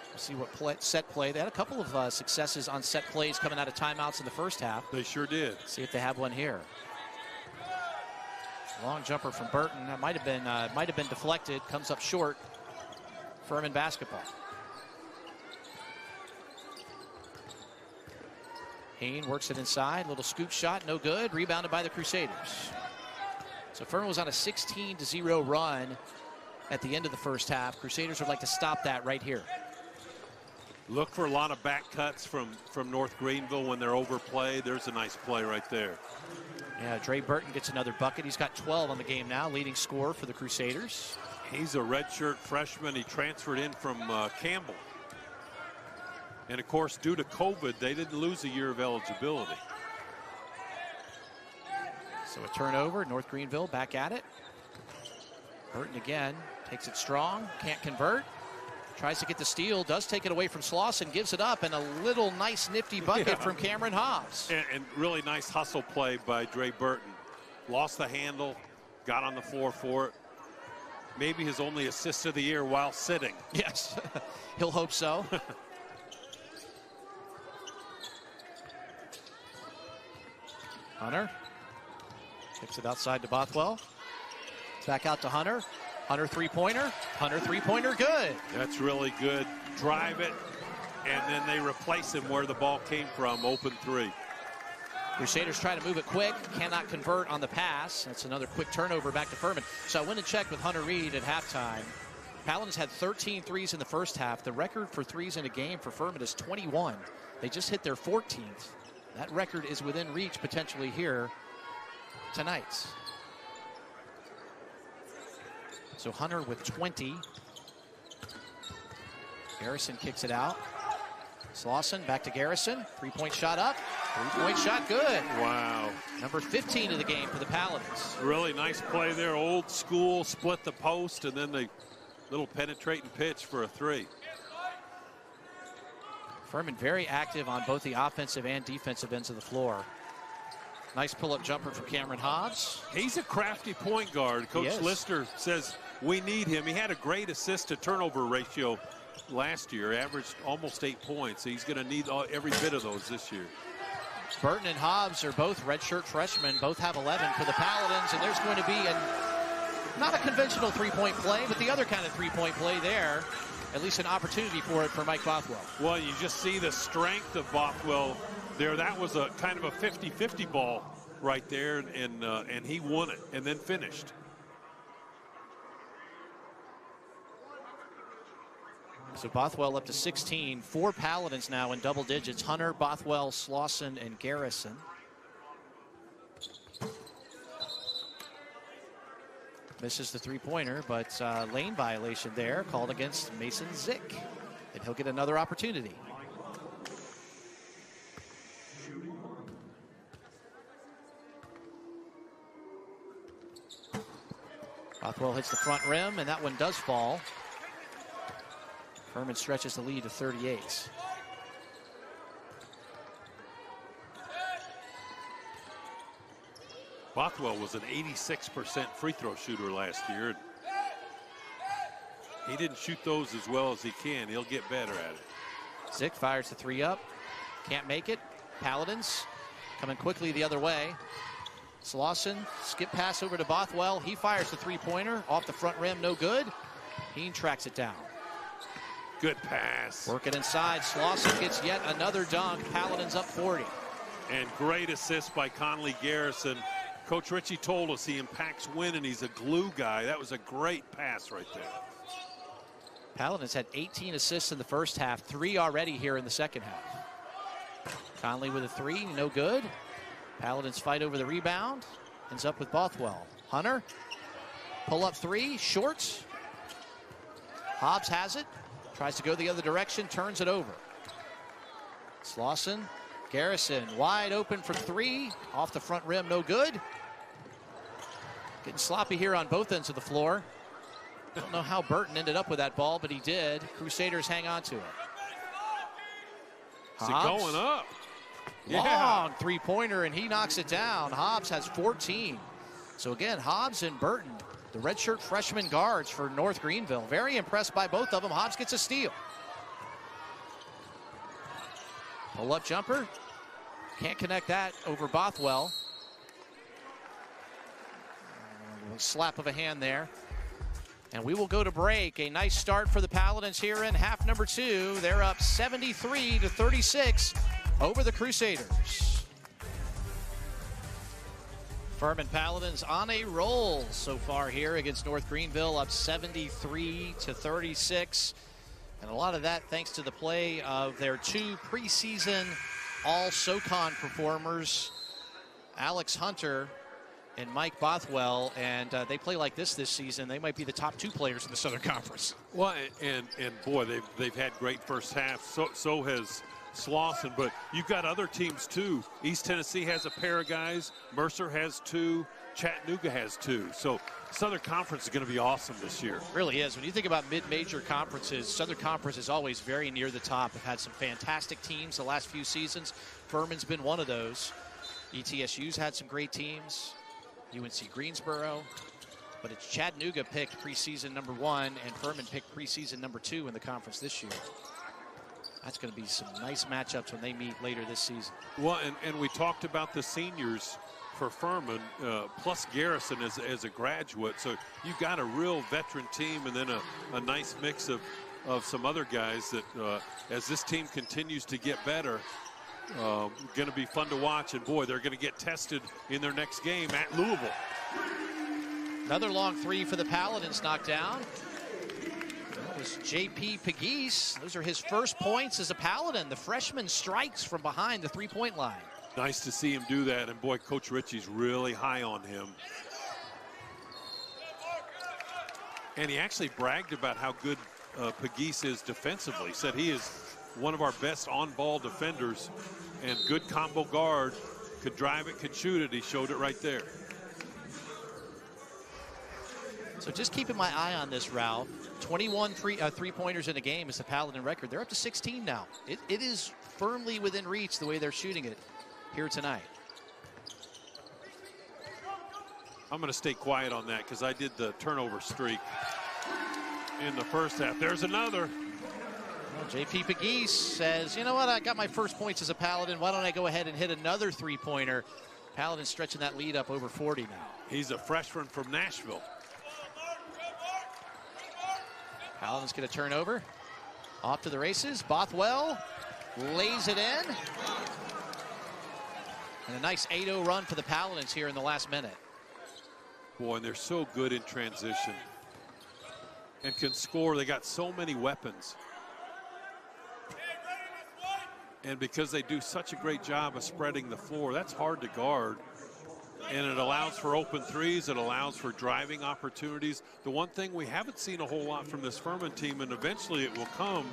Speaker 1: We'll see what set play. They had a couple of successes on set plays coming out of timeouts in the first half.
Speaker 2: They sure did.
Speaker 1: See if they have one here. Long jumper from Burton. That might have been deflected. Comes up short. Furman basketball. Heen works it inside. Little scoop shot, no good. Rebounded by the Crusaders. So Furman was on a 16-0 run at the end of the first half. Crusaders would like to stop that right here.
Speaker 2: Look for a lot of back cuts from North Greenville when they're overplayed. There's a nice play right there.
Speaker 1: Yeah, Dre Burton gets another bucket. He's got 12 on the game now, leading scorer for the Crusaders.
Speaker 2: He's a redshirt freshman. He transferred in from Campbell. And, of course, due to COVID, they didn't lose a year of eligibility.
Speaker 1: So a turnover. North Greenville back at it. Burton again takes it strong. Can't convert. Tries to get the steal. Does take it away from Slauson. Gives it up. And a little nice nifty bucket from Cameron Hobbs.
Speaker 2: And really nice hustle play by Dre Burton. Lost the handle. Got on the floor for it. Maybe his only assist of the year while sitting.
Speaker 1: Yes, he'll hope so. Hunter kicks it outside to Bothwell. Back out to Hunter. Hunter three-pointer. Hunter three-pointer good.
Speaker 2: That's really good. Drive it, and then they replace him where the ball came from, open three.
Speaker 1: Crusaders try to move it quick, cannot convert on the pass. That's another quick turnover back to Furman. So I went and checked with Hunter Reed at halftime. Paladins had 13 threes in the first half. The record for threes in a game for Furman is 21. They just hit their 14th. That record is within reach potentially here tonight. So Hunter with 20. Garrison kicks it out. Slauson back to Garrison. Three-point shot up. Three-point shot good.
Speaker 2: Wow.
Speaker 1: Number 15 of the game for the Paladins.
Speaker 2: Really nice play there. Old school, split the post, and then the little penetrating pitch for a three.
Speaker 1: Furman very active on both the offensive and defensive ends of the floor. Nice pull-up jumper from Cameron Hobbs.
Speaker 2: He's a crafty point guard. Coach Lister says we need him. He had a great assist-to-turnover ratio last year, averaged almost 8 points. He's going to need every bit of those this year.
Speaker 1: Burton and Hobbs are both redshirt freshmen. Both have 11 for the Paladins, and there's going to be not a conventional three-point play, but the other kind of three-point play there. At least an opportunity for it for Mike Bothwell.
Speaker 2: Well, you just see the strength of Bothwell there. That was a kind of a 50-50 ball right there, and he won it and then finished.
Speaker 1: So Bothwell up to 16. 4 Paladins now in double digits. Hunter, Bothwell, Slauson, and Garrison. Misses the three-pointer, but lane violation there called against Mason Zick. And he'll get another opportunity. Bothwell hits the front rim, and that one does fall. Furman stretches the lead to 38.
Speaker 2: Bothwell was an 86% free throw shooter last year. He didn't shoot those as well as he can. He'll get better at it.
Speaker 1: Zick fires the three up. Can't make it. Paladins coming quickly the other way. Slauson, skip pass over to Bothwell. He fires the three-pointer off the front rim, no good. Heen tracks it down.
Speaker 2: Good pass.
Speaker 1: Working inside. Slauson gets yet another dunk. Paladins up 40.
Speaker 2: And great assist by Conley Garrison. Coach Ritchie told us he impacts win, and he's a glue guy. That was a great pass right there.
Speaker 1: Paladins had 18 assists in the first half, 3 already here in the second half. Conley with a three, no good. Paladins fight over the rebound. Ends up with Bothwell. Hunter, pull up three, short. Hobbs has it. Tries to go the other direction, turns it over. Slauson, Garrison wide open for three. Off the front rim, no good. Getting sloppy here on both ends of the floor. Don't know how Burton ended up with that ball, but he did. Crusaders hang on to it.
Speaker 2: Is it going up?
Speaker 1: Long three-pointer, and he knocks it down. Hobbs has 14. So again, Hobbs and Burton, the redshirt freshman guards for North Greenville. Very impressed by both of them. Hobbs gets a steal. Pull-up jumper. Can't connect that over Bothwell. A slap of a hand there. And we will go to break. A nice start for the Paladins here in half number 2. They're up 73-36 over the Crusaders. Furman Paladins on a roll so far here against North Greenville, up 73-36. And a lot of that thanks to the play of their 2 preseason All-SoCon performers, Alex Hunter and Mike Bothwell, and they play like this season. They might be the top 2 players in the Southern Conference.
Speaker 2: Well, and boy, they've had great first half. So has Slauson, but you've got other teams too. East Tennessee has a pair of guys. Mercer has 2. Chattanooga has 2. So Southern Conference is going to be awesome this year.
Speaker 1: It really is. When you think about mid-major conferences, Southern Conference is always very near the top. They've had some fantastic teams the last few seasons. Furman's been one of those. ETSU's had some great teams. UNC Greensboro. But it's Chattanooga picked preseason number 1, and Furman picked preseason number 2 in the conference this year. That's going to be some nice matchups when they meet later this season.
Speaker 2: Well, and we talked about the seniors for Furman, plus Garrison as a graduate. So you've got a real veteran team, and then a nice mix of some other guys that, as this team continues to get better, going to be fun to watch. And boy, they're going to get tested in their next game at Louisville.
Speaker 1: Another long three for the Paladins knocked down. That was J.P. Pegues. Those are his first points as a Paladin. The freshman strikes from behind the three-point line.
Speaker 2: Nice to see him do that, and boy, Coach Ritchie's really high on him. And he actually bragged about how good Pegues is defensively. He said he is one of our best on-ball defenders and good combo guard. Could drive it, could shoot it. He showed it right there.
Speaker 1: So just keeping my eye on this, Ralph. 21 three-pointers in a game is the Paladin record. They're up to 16 now. It is firmly within reach the way they're shooting it here tonight.
Speaker 2: I'm going to stay quiet on that because I did the turnover streak in the first half. There's another.
Speaker 1: Well, J.P. Pegues says, you know what, I got my first points as a Paladin. Why don't I go ahead and hit another three-pointer? Paladin stretching that lead up over 40 now.
Speaker 2: He's a freshman from Nashville.
Speaker 1: Paladin's going to turn over. Off to the races. Bothwell lays it in. And a nice 8-0 run for the Paladins here in the last minute.
Speaker 2: Boy, and they're so good in transition and can score. They got so many weapons. And because they do such a great job of spreading the floor, that's hard to guard. And it allows for open threes. It allows for driving opportunities. The one thing we haven't seen a whole lot from this Furman team, and eventually it will come,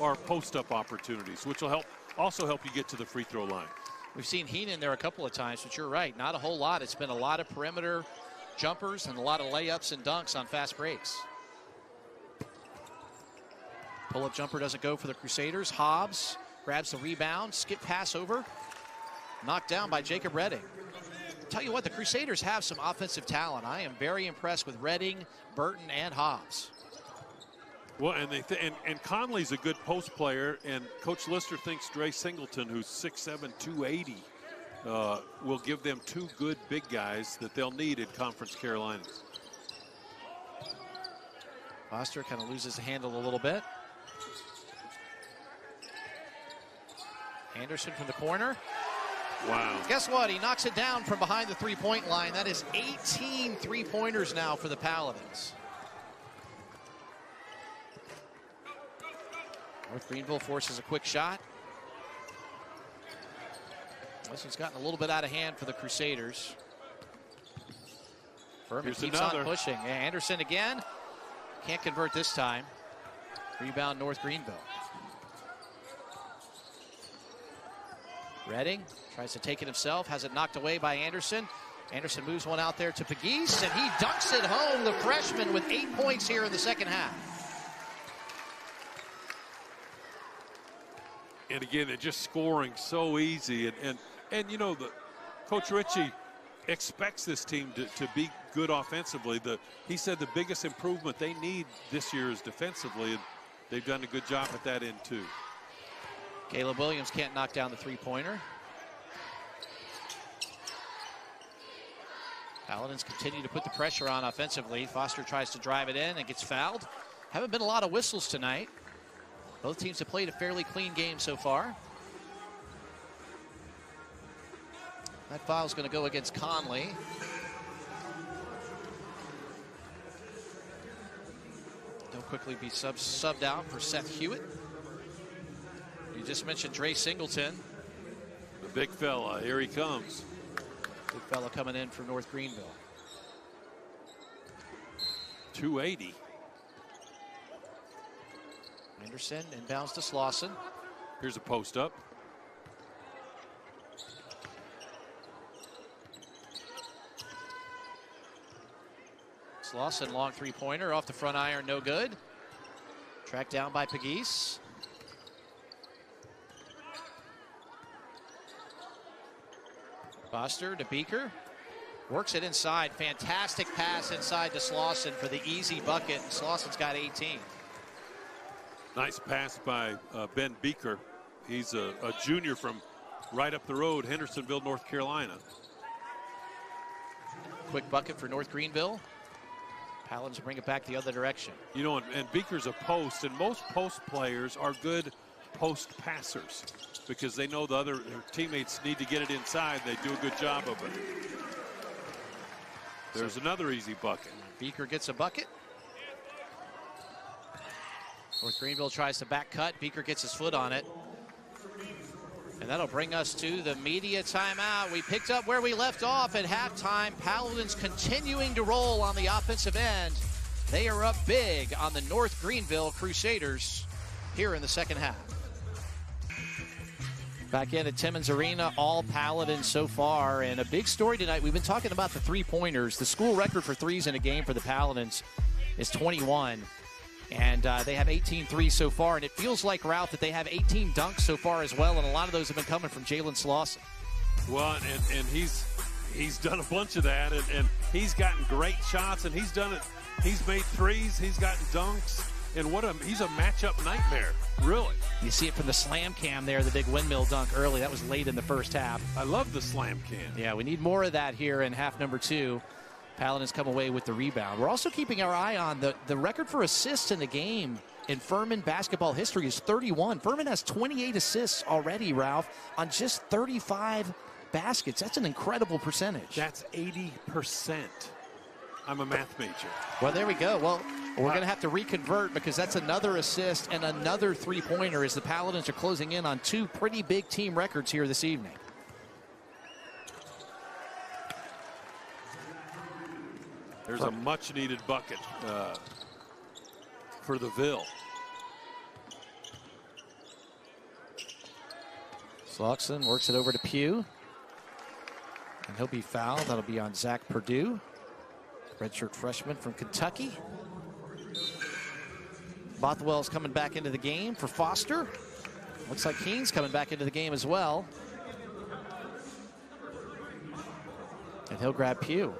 Speaker 2: are post-up opportunities, which will also help you get to the free throw line.
Speaker 1: We've seen Heenan there a couple of times, but you're right, not a whole lot. It's been a lot of perimeter jumpers and a lot of layups and dunks on fast breaks. Pull-up jumper doesn't go for the Crusaders. Hobbs grabs the rebound, skip pass over, knocked down by Jacob Redding. Tell you what, the Crusaders have some offensive talent. I am very impressed with Redding, Burton, and Hobbs.
Speaker 2: Well, and Conley's a good post player, and Coach Lister thinks Dre Singleton, who's 6'7", 280, will give them two good big guys that they'll need in Conference Carolinas.
Speaker 1: Foster kind of loses the handle a little bit. Anderson from the corner.
Speaker 2: Wow.
Speaker 1: Guess what? He knocks it down from behind the three-point line. That is 18 three-pointers now for the Paladins. North Greenville forces a quick shot. This one's gotten a little bit out of hand for the Crusaders. Furman keeps on pushing. Yeah, Anderson again. Can't convert this time. Rebound North Greenville. Redding tries to take it himself, has it knocked away by Anderson. Anderson moves one out there to Pegues, and he dunks it home, the freshman, with 8 points here in the second half.
Speaker 2: And again, they're just scoring so easy. And you know, Coach Ritchie expects this team to be good offensively. He said the biggest improvement they need this year is defensively, and they've done a good job at that end too.
Speaker 1: Caleb Williams can't knock down the three-pointer. Paladins continue to put the pressure on offensively. Foster tries to drive it in and gets fouled. Haven't been a lot of whistles tonight. Both teams have played a fairly clean game so far. That foul is going to go against Conley. He'll quickly be subbed out for Seth Hewitt. You just mentioned Dre Singleton.
Speaker 2: The big fella, here he comes.
Speaker 1: Big fella coming in from North Greenville.
Speaker 2: 280.
Speaker 1: Anderson inbounds to Slauson.
Speaker 2: Here's a post up.
Speaker 1: Slauson, long three-pointer off the front iron, no good. Tracked down by Pegues. Foster to Beaker. Works it inside. Fantastic pass inside to Slauson for the easy bucket. Slauson's got 18.
Speaker 2: Nice pass by Ben Beaker. He's a junior from right up the road, Hendersonville, North Carolina.
Speaker 1: quick bucket for North Greenville. Paladins bring it back the other direction.
Speaker 2: You know, and Beaker's a post, and most post players are good post passers because they know their teammates need to get it inside. They do a good job of it. There's another easy bucket.
Speaker 1: Beaker gets a bucket. North Greenville tries to back cut. Beaker gets his foot on it. And that'll bring us to the media timeout. We picked up where we left off at halftime. Paladins continuing to roll on the offensive end. They are up big on the North Greenville Crusaders here in the second half. Back in at Timmons Arena, all Paladins so far. And a big story tonight, we've been talking about the three-pointers. The school record for threes in a game for the Paladins is 21. And they have 18 threes so far, and it feels like, Ralph, that they have 18 dunks so far as well, and a lot of those have been coming from Jalen Slauson.
Speaker 2: Well, and he's done a bunch of that, and he's gotten great shots, and he's done it. He's made threes, he's gotten dunks, and he's a matchup nightmare, really.
Speaker 1: You see it from the slam cam there, the big windmill dunk early. That was late in the first half.
Speaker 2: I love the slam cam.
Speaker 1: Yeah, we need more of that here in half number 2. Paladins come away with the rebound. We're also keeping our eye on the record for assists in the game in Furman basketball history is 31. Furman has 28 assists already, Ralph, on just 35 baskets. That's an incredible percentage.
Speaker 2: That's 80%. I'm a math major.
Speaker 1: Well, there we go. Well, we're going to have to reconvert because that's another assist and another three-pointer as the Paladins are closing in on 2 pretty big team records here this evening.
Speaker 2: There's a much-needed bucket for the Ville.
Speaker 1: Slauson works it over to Pugh. And he'll be fouled. That'll be on Zach Perdue, redshirt freshman from Kentucky. Bothwell's coming back into the game for Foster. Looks like Keene's coming back into the game as well. And he'll grab Pugh.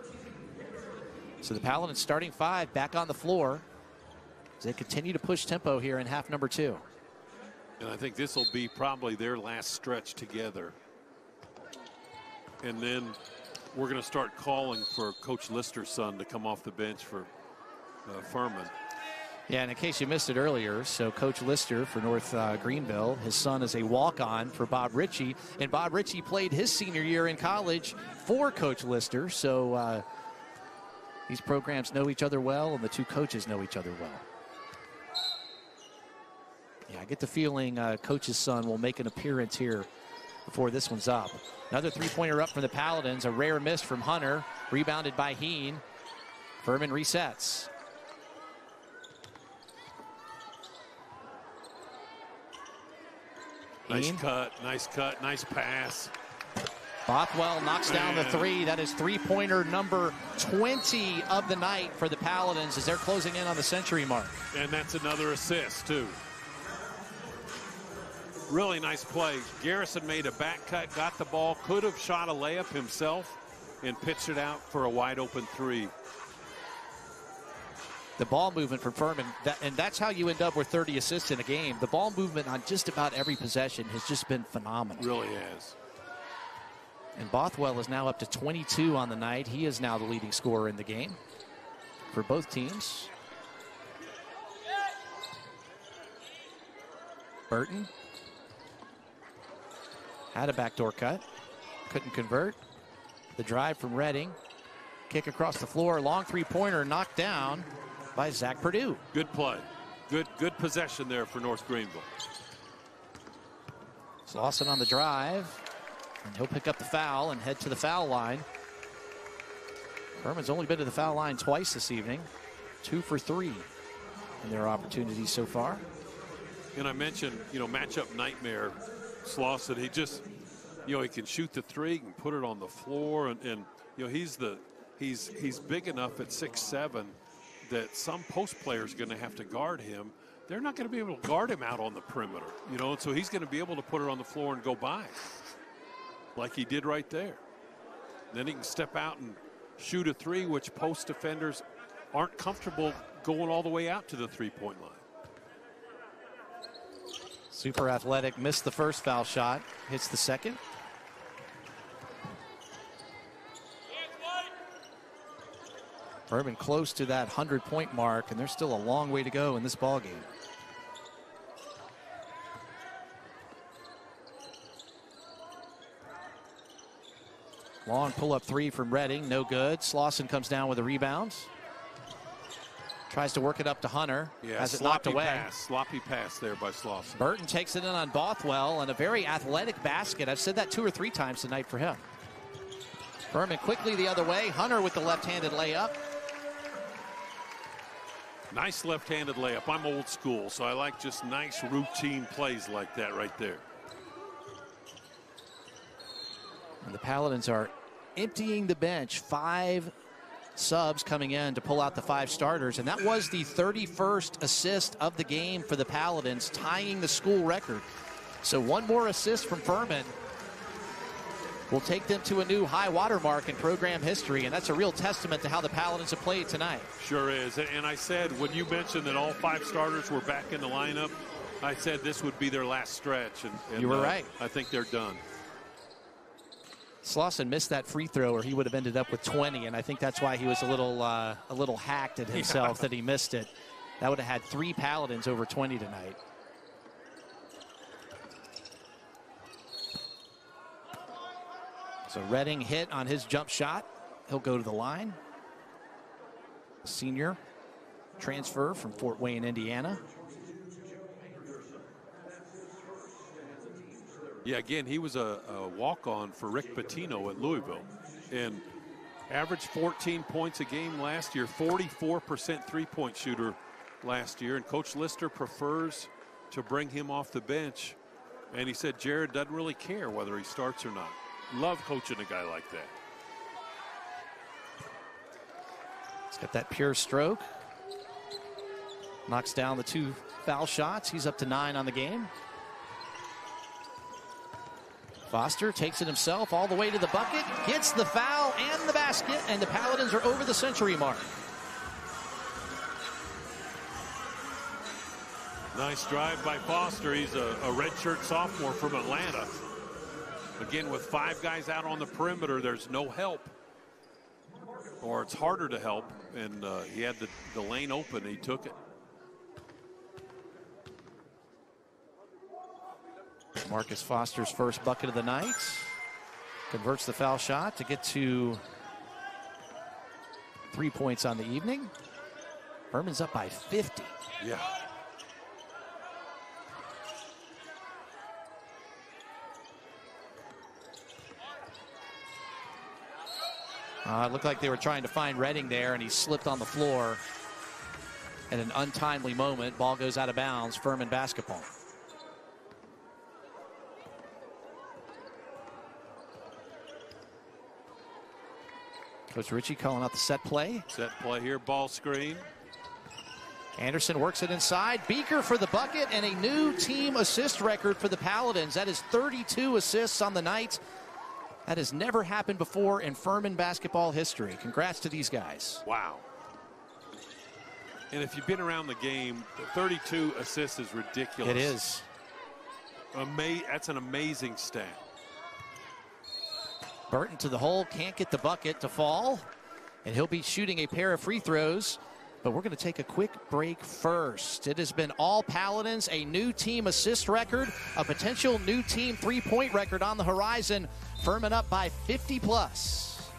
Speaker 1: So the Paladins starting 5 back on the floor as they continue to push tempo here in half number 2.
Speaker 2: And I think this will be probably their last stretch together. And then we're going to start calling for Coach Lister's son to come off the bench for Furman.
Speaker 1: Yeah, and in case you missed it earlier, so Coach Lister for North Greenville, his son is a walk-on for Bob Ritchie, and Bob Ritchie played his senior year in college for Coach Lister, so these programs know each other well, and the 2 coaches know each other well. Yeah, I get the feeling Coach's son will make an appearance here before this one's up. Another three-pointer up from the Paladins, a rare miss from Hunter, rebounded by Heen. Furman resets.
Speaker 2: Nice cut, nice pass.
Speaker 1: Bothwell knocks down the 3. That is three-pointer number 20 of the night for the Paladins as they're closing in on the century mark.
Speaker 2: And that's another assist, too. Really nice play. Garrison made a back cut, got the ball, could have shot a layup himself, and pitched it out for a wide-open 3.
Speaker 1: The ball movement from Furman, and that's how you end up with 30 assists in a game. The ball movement on just about every possession has just been phenomenal.
Speaker 2: Really has.
Speaker 1: And Bothwell is now up to 22 on the night. He is now the leading scorer in the game for both teams. Burton had a backdoor cut, couldn't convert. The drive from Redding, kick across the floor, long three-pointer knocked down by Zach Perdue.
Speaker 2: Good play. Good possession there for North Greenville.
Speaker 1: Slauson on the drive, and he'll pick up the foul and head to the foul line. Furman's only been to the foul line twice this evening, 2 for 3 in their opportunities so far.
Speaker 2: And I mentioned, matchup nightmare. Slauson, he just, he can shoot the 3, he can put it on the floor, and he's big enough at 6'7" that some post players are going to have to guard him. They're not going to be able to guard him out on the perimeter, and so he's going to be able to put it on the floor and go by like he did right there. Then he can step out and shoot a 3, which post defenders aren't comfortable going all the way out to the three-point line.
Speaker 1: Super athletic, missed the first foul shot, hits the second. Furman close to that 100-point mark, and there's still a long way to go in this ball game. Long pull-up three from Redding, no good. Slauson comes down with a rebound. Tries to work it up to Hunter.
Speaker 2: Yeah,
Speaker 1: has it knocked away.
Speaker 2: Sloppy pass there by Slauson.
Speaker 1: Burton takes it in on Bothwell, and a very athletic basket. I've said that 2 or 3 times tonight for him. Furman quickly the other way. Hunter with the left-handed layup.
Speaker 2: Nice left-handed layup. I'm old school, so I like just nice routine plays like that right there.
Speaker 1: And the Paladins are emptying the bench. 5 subs coming in to pull out the 5 starters, and that was the 31st assist of the game for the Paladins, tying the school record. So 1 more assist from Furman will take them to a new high water mark in program history, and that's a real testament to how the Paladins have played tonight.
Speaker 2: Sure is. And I said, when you mentioned that all 5 starters were back in the lineup, I said this would be their last stretch. And
Speaker 1: you were right.
Speaker 2: I think they're done.
Speaker 1: Slauson missed that free throw, or he would have ended up with 20, and I think that's why he was a little hacked at himself that he missed it. That would have had 3 Paladins over 20 tonight. So Redding hit on his jump shot. He'll go to the line. Senior transfer from Fort Wayne, Indiana.
Speaker 2: Yeah, again, he was a walk-on for Rick Pitino at Louisville, and averaged 14 points a game last year, 44% three-point shooter last year, and Coach Lister prefers to bring him off the bench, and he said Jared doesn't really care whether he starts or not. Love coaching a guy like that.
Speaker 1: He's got that pure stroke. Knocks down the 2 foul shots. He's up to 9 on the game. Foster takes it himself all the way to the bucket, gets the foul and the basket, and the Paladins are over the century mark.
Speaker 2: Nice drive by Foster. He's a redshirt sophomore from Atlanta. Again, with 5 guys out on the perimeter, there's no help, or it's harder to help, and he had the lane open. He took it.
Speaker 1: Marcus Foster's first bucket of the night. Converts the foul shot to get to 3 points on the evening. Furman's up by 50.
Speaker 2: Yeah.
Speaker 1: It looked like they were trying to find Redding there, and he slipped on the floor at an untimely moment. Ball goes out of bounds. Furman basketball. Coach Ritchie calling out the set play.
Speaker 2: Set play here, ball screen.
Speaker 1: Anderson works it inside. Beaker for the bucket, and a new team assist record for the Paladins. That is 32 assists on the night. That has never happened before in Furman basketball history. Congrats to these guys.
Speaker 2: Wow. And if you've been around the game, 32 assists is ridiculous.
Speaker 1: It is.
Speaker 2: That's an amazing stat.
Speaker 1: Burton to the hole, can't get the bucket to fall, and he'll be shooting a pair of free throws. But we're going to take a quick break first. It has been all Paladins, a new team assist record, a potential new team three-point record on the horizon. Furman up by 50 plus.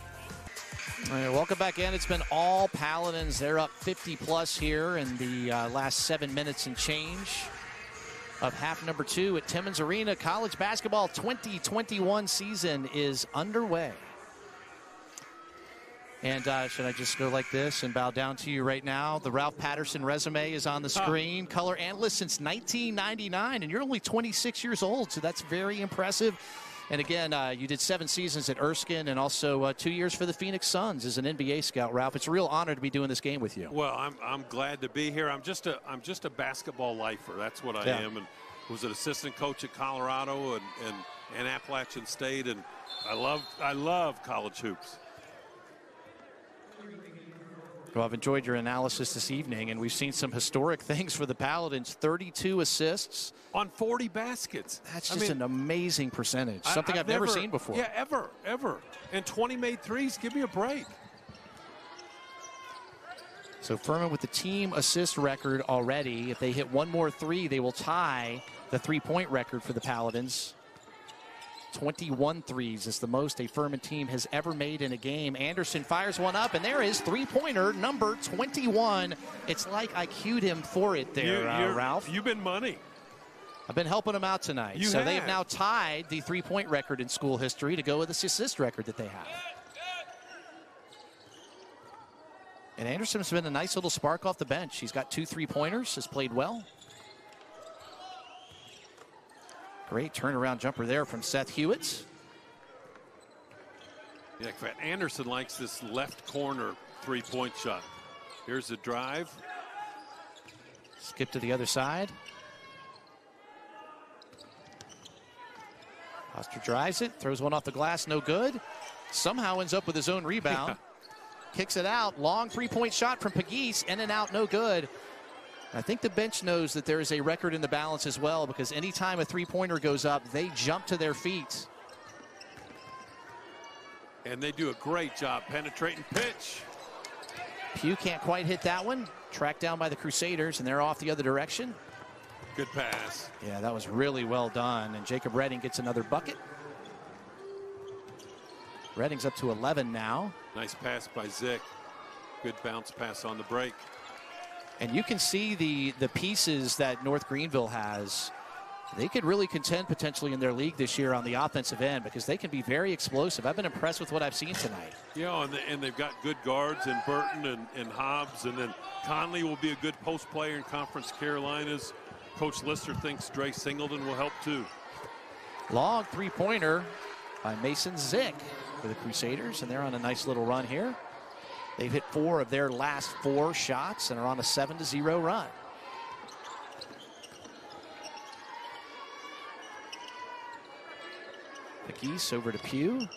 Speaker 1: All right, welcome back in. It's been all Paladins. They're up 50 plus here in the last 7 minutes and change of half number 2 at Timmons Arena. College basketball 2021 season is underway. And should I just go like this and bow down to you right now? The Ralph Patterson resume is on the screen. Color analyst since 1999, and you're only 26 years old, so that's very impressive. And again, you did 7 seasons at Erskine and also 2 years for the Phoenix Suns as an NBA scout. Ralph, it's a real honor to be doing this game with you.
Speaker 2: Well, I'm glad to be here. I'm just a basketball lifer. That's what I am. And was an assistant coach at Colorado and Appalachian State, and I love college hoops.
Speaker 1: Well, I've enjoyed your analysis this evening, and we've seen some historic things for the Paladins. 32 assists
Speaker 2: on 40 baskets.
Speaker 1: That's just an amazing percentage. Something I've never seen before.
Speaker 2: Yeah, ever. And 20 made threes. Give me a break.
Speaker 1: So Furman with the team assist record already. If they hit one more three, they will tie the three-point record for the Paladins. 21 threes is the most a Furman team has ever made in a game. Anderson fires one up, and there is three-pointer number 21. It's like I cued him for it there, Ralph.
Speaker 2: You've been money.
Speaker 1: I've been helping them out tonight. So they have now tied the three-point record in school history to go with the assist record that they have. And Anderson's been a nice little spark off the bench. He's got 2 three-pointers, has played well. Great turnaround jumper there from Seth Hewitt.
Speaker 2: Yeah, Anderson likes this left corner three-point shot. Here's the drive.
Speaker 1: Skip to the other side. Foster drives it, throws one off the glass, no good. Somehow ends up with his own rebound. Kicks it out, long three-point shot from Pegues, in and out, no good. I think the bench knows that there is a record in the balance as well, because anytime a three-pointer goes up, they jump to their feet.
Speaker 2: And they do a great job penetrating pitch.
Speaker 1: Pugh can't quite hit that one. Tracked down by the Crusaders, and they're off the other direction.
Speaker 2: Good pass.
Speaker 1: Yeah, that was really well done. And Jacob Redding gets another bucket. Redding's up to 11 now.
Speaker 2: Nice pass by Zick. Good bounce pass on the break.
Speaker 1: And you can see the pieces that North Greenville has. They could really contend potentially in their league this year on the offensive end, because they can be very explosive. I've been impressed with what I've seen tonight.
Speaker 2: Yeah, and they've got good guards in Burton and Hobbs, and then Conley will be a good post player in Conference Carolinas. Coach Lister thinks Dre Singleton will help too.
Speaker 1: Long three-pointer by Mason Zick for the Crusaders, and they're on a nice little run here. They've hit 4 of their last 4 shots and are on a 7-0 run. Pegues over to Pugh.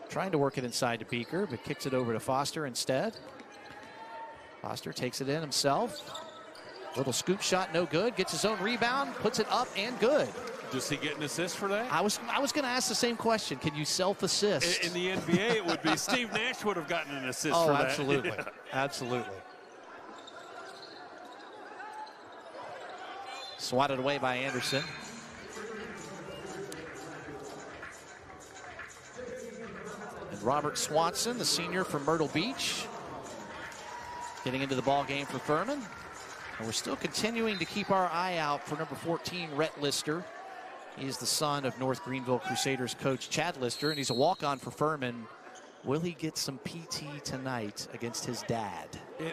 Speaker 1: Trying to work it inside to Beaker, but kicks it over to Foster instead. Foster takes it in himself. Little scoop shot, no good. Gets his own rebound, puts it up and good.
Speaker 2: Does he get an assist for that?
Speaker 1: I was going to ask the same question. Can you self-assist?
Speaker 2: In the NBA, it would be Steve Nash would have gotten an assist for that.
Speaker 1: Absolutely.
Speaker 2: Yeah.
Speaker 1: Absolutely. Swatted away by Anderson. And Robert Swanson, the senior from Myrtle Beach, getting into the ball game for Furman. And we're still continuing to keep our eye out for number 14, Rhett Lister. He is the son of North Greenville Crusaders coach Chad Lister, and he's a walk-on for Furman. Will he get some PT tonight against his dad?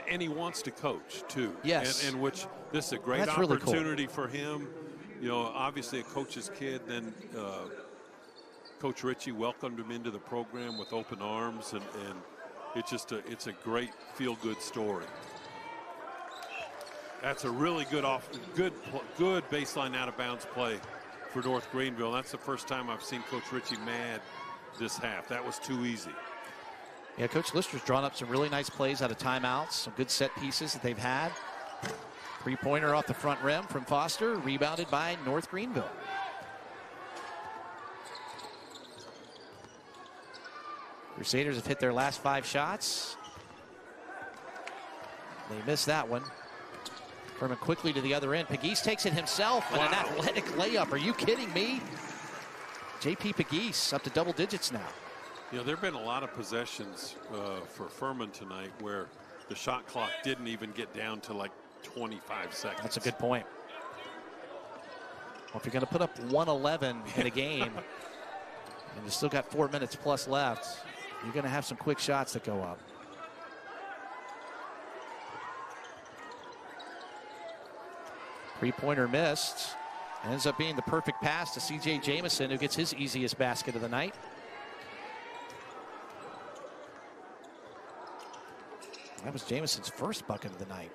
Speaker 2: And he wants to coach, too.
Speaker 1: Yes.
Speaker 2: And which this is a great
Speaker 1: That's really
Speaker 2: opportunity for him. You know, obviously a coach's kid. Then Coach Ritchie welcomed him into the program with open arms, and it's just it's a great feel-good story. That's a really good baseline out-of-bounds play for North Greenville. That's the first time I've seen Coach Ritchie mad this half. That was too easy.
Speaker 1: Yeah, Coach Lister's drawn up some really nice plays out of timeouts, some good set pieces that they've had. Three-pointer off the front rim from Foster, rebounded by North Greenville. Crusaders have hit their last 5 shots. They missed that one. Furman quickly to the other end. Pegues takes it himself with an athletic layup. Are you kidding me? J.P. Pegues up to double digits now.
Speaker 2: You know, there have been a lot of possessions for Furman tonight where the shot clock didn't even get down to like 25 seconds.
Speaker 1: That's a good point. Well, if you're going to put up 111 in a game and you still got 4 minutes plus left, you're going to have some quick shots that go up. Three-pointer missed. Ends up being the perfect pass to C.J. Jamison, who gets his easiest basket of the night. That was Jamison's first bucket of the night.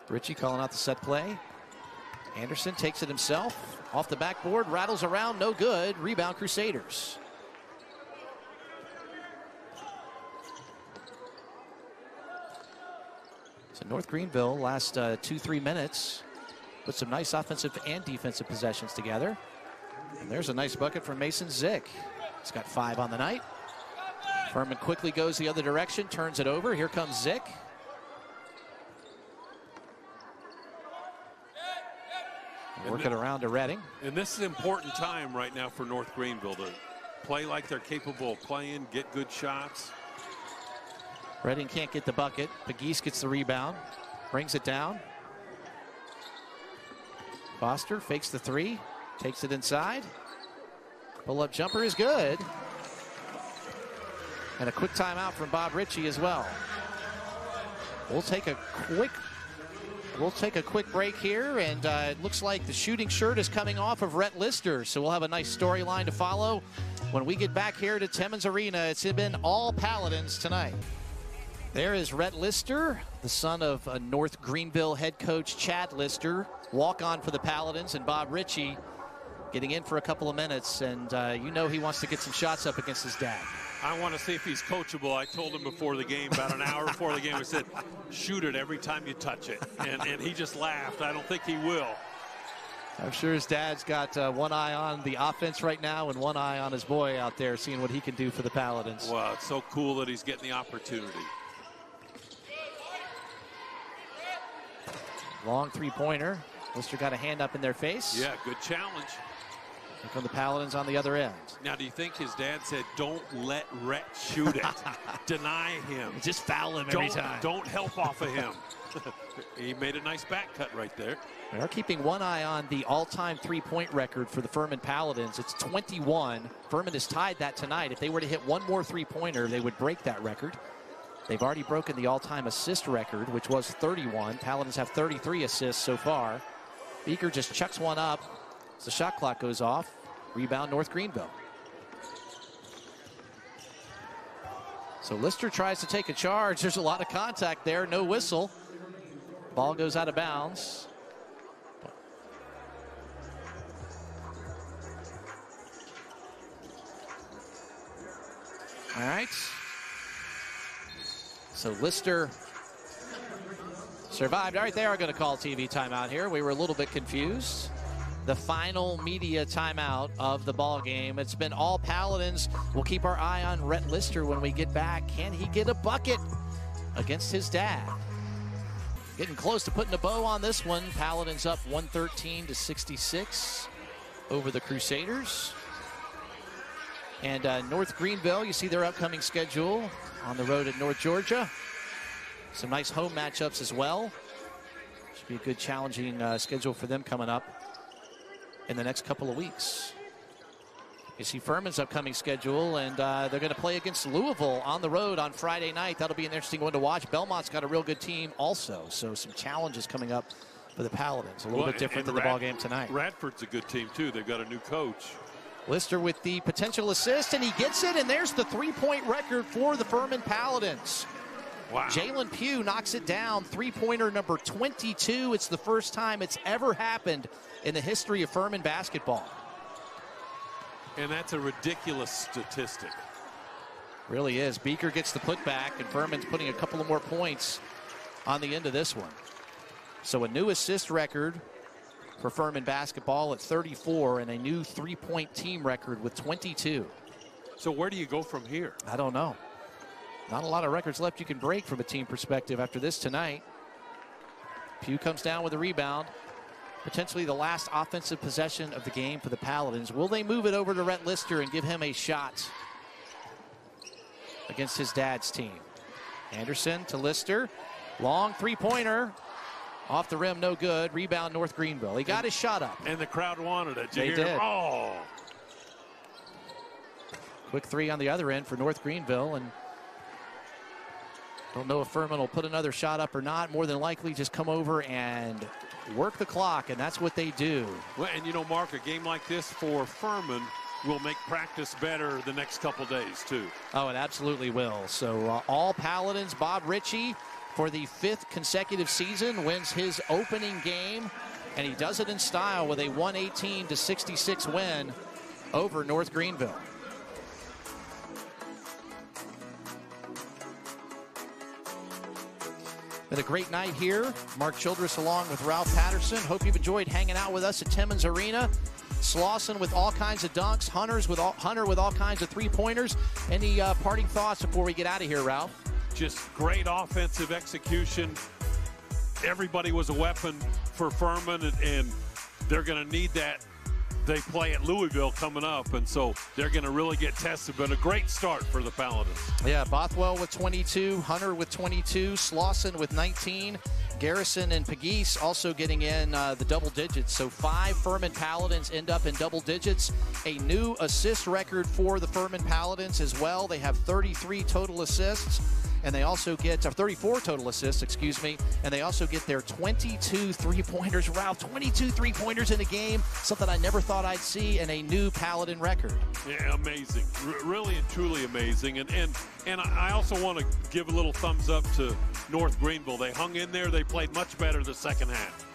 Speaker 1: Ritchie calling out the set play. Anderson takes it himself. Off the backboard, rattles around, no good. Rebound Crusaders. So North Greenville, last 2-3 minutes, put some nice offensive and defensive possessions together. And there's a nice bucket from Mason Zick. He's got 5 on the night. Furman quickly goes the other direction, turns it over. Here comes Zick. Work it around to Redding.
Speaker 2: And this is an important time right now for North Greenville to play like they're capable of playing, get good shots.
Speaker 1: Redding can't get the bucket. Pegues gets the rebound, brings it down. Foster fakes the three, takes it inside. Pull-up jumper is good. And a quick timeout from Bob Ritchie as well. We'll take a quick break here, and it looks like the shooting shirt is coming off of Rhett Lister, so we'll have a nice storyline to follow when we get back here to Timmons Arena. It's been all Paladins tonight. There is Rhett Lister, the son of North Greenville head coach Chad Lister, walk-on for the Paladins, and Bob Ritchie getting in for a couple of minutes, and you know he wants to get some shots up against his dad.
Speaker 2: I want to see if he's coachable. I told him before the game, about an hour before the game, I said, shoot it every time you touch it. And he just laughed. I don't think he will.
Speaker 1: I'm sure his dad's got one eye on the offense right now and one eye on his boy out there, seeing what he can do for the Paladins.
Speaker 2: Well, it's so cool that he's getting the opportunity.
Speaker 1: Long three-pointer. Lister got a hand up in their face.
Speaker 2: Yeah, good challenge.
Speaker 1: Here come the Paladins on the other end.
Speaker 2: Now, do you think his dad said, don't let Rhett shoot it? Deny him.
Speaker 1: Just foul him every time.
Speaker 2: Don't help off of him. He made a nice back cut right there.
Speaker 1: They are keeping one eye on the all-time three-point record for the Furman Paladins. It's 21. Furman has tied that tonight. If they were to hit one more three-pointer, they would break that record. They've already broken the all-time assist record, which was 31. Paladins have 33 assists so far. Beaker just chucks one up as the shot clock goes off. Rebound, North Greenville. So Lister tries to take a charge. There's a lot of contact there. No whistle. Ball goes out of bounds. All right. So Lister survived. All right, they are going to call TV timeout here. We were a little bit confused. The final media timeout of the ball game. It's been all Paladins. We'll keep our eye on Rhett Lister when we get back. Can he get a bucket against his dad? Getting close to putting a bow on this one. Paladins up 113-66 over the Crusaders. And North Greenville, you see their upcoming schedule on the road at North Georgia. Some nice home matchups as well. Should be a good challenging schedule for them coming up in the next couple of weeks. You see Furman's upcoming schedule, and they're going to play against Louisville on the road on Friday night. That'll be an interesting one to watch. Belmont's got a real good team also, so some challenges coming up for the Paladins. A little bit different than the ball game tonight.
Speaker 2: Radford's a good team, too. They've got a new coach.
Speaker 1: Lister with the potential assist, and he gets it, and there's the three-point record for the Furman Paladins.
Speaker 2: Wow.
Speaker 1: Jalen Pugh knocks it down, three-pointer number 22. It's the first time it's ever happened in the history of Furman basketball.
Speaker 2: And that's a ridiculous statistic.
Speaker 1: Really is. Beaker gets the putback, and Furman's putting a couple of more points on the end of this one. So a new assist record for Furman basketball at 34, and a new three-point team record with 22.
Speaker 2: So where do you go from here?
Speaker 1: I don't know. Not a lot of records left you can break from a team perspective after this tonight. Pugh comes down with a rebound. Potentially the last offensive possession of the game for the Paladins. Will they move it over to Rhett Lister and give him a shot against his dad's team? Anderson to Lister. Long three-pointer. Off the rim, no good. Rebound, North Greenville. He got his shot up.
Speaker 2: And the crowd wanted it.
Speaker 1: They did.
Speaker 2: Oh!
Speaker 1: Quick three on the other end for North Greenville, and don't know if Furman will put another shot up or not. More than likely just come over and work the clock, and that's what they do.
Speaker 2: Well, and you know, Mark, a game like this for Furman will make practice better the next couple days, too.
Speaker 1: Oh, it absolutely will. So all Paladins, Bob Ritchie, for the 5th consecutive season, wins his opening game, and he does it in style with a 118-66 win over North Greenville. Been a great night here. Mark Childress along with Ralph Patterson. Hope you've enjoyed hanging out with us at Timmons Arena. Slauson with all kinds of dunks. Hunter with all kinds of three-pointers. Any parting thoughts before we get out of here, Ralph?
Speaker 2: Just great offensive execution. Everybody was a weapon for Furman, and they're going to need that. They play at Louisville coming up, and so they're going to really get tested, but a great start for the Paladins.
Speaker 1: Yeah, Bothwell with 22, Hunter with 22, Slauson with 19, Garrison and Pegues also getting in the double digits. So 5 Furman Paladins end up in double digits. A new assist record for the Furman Paladins as well. They have 33 total assists. And they also get 34 total assists, excuse me, and they also get their 22 three-pointers. Ralph, 22 three-pointers in a game, something I never thought I'd see, and a new Paladin record.
Speaker 2: Yeah, amazing. Really and truly amazing. And I also want to give a little thumbs up to North Greenville. They hung in there. They played much better the second half.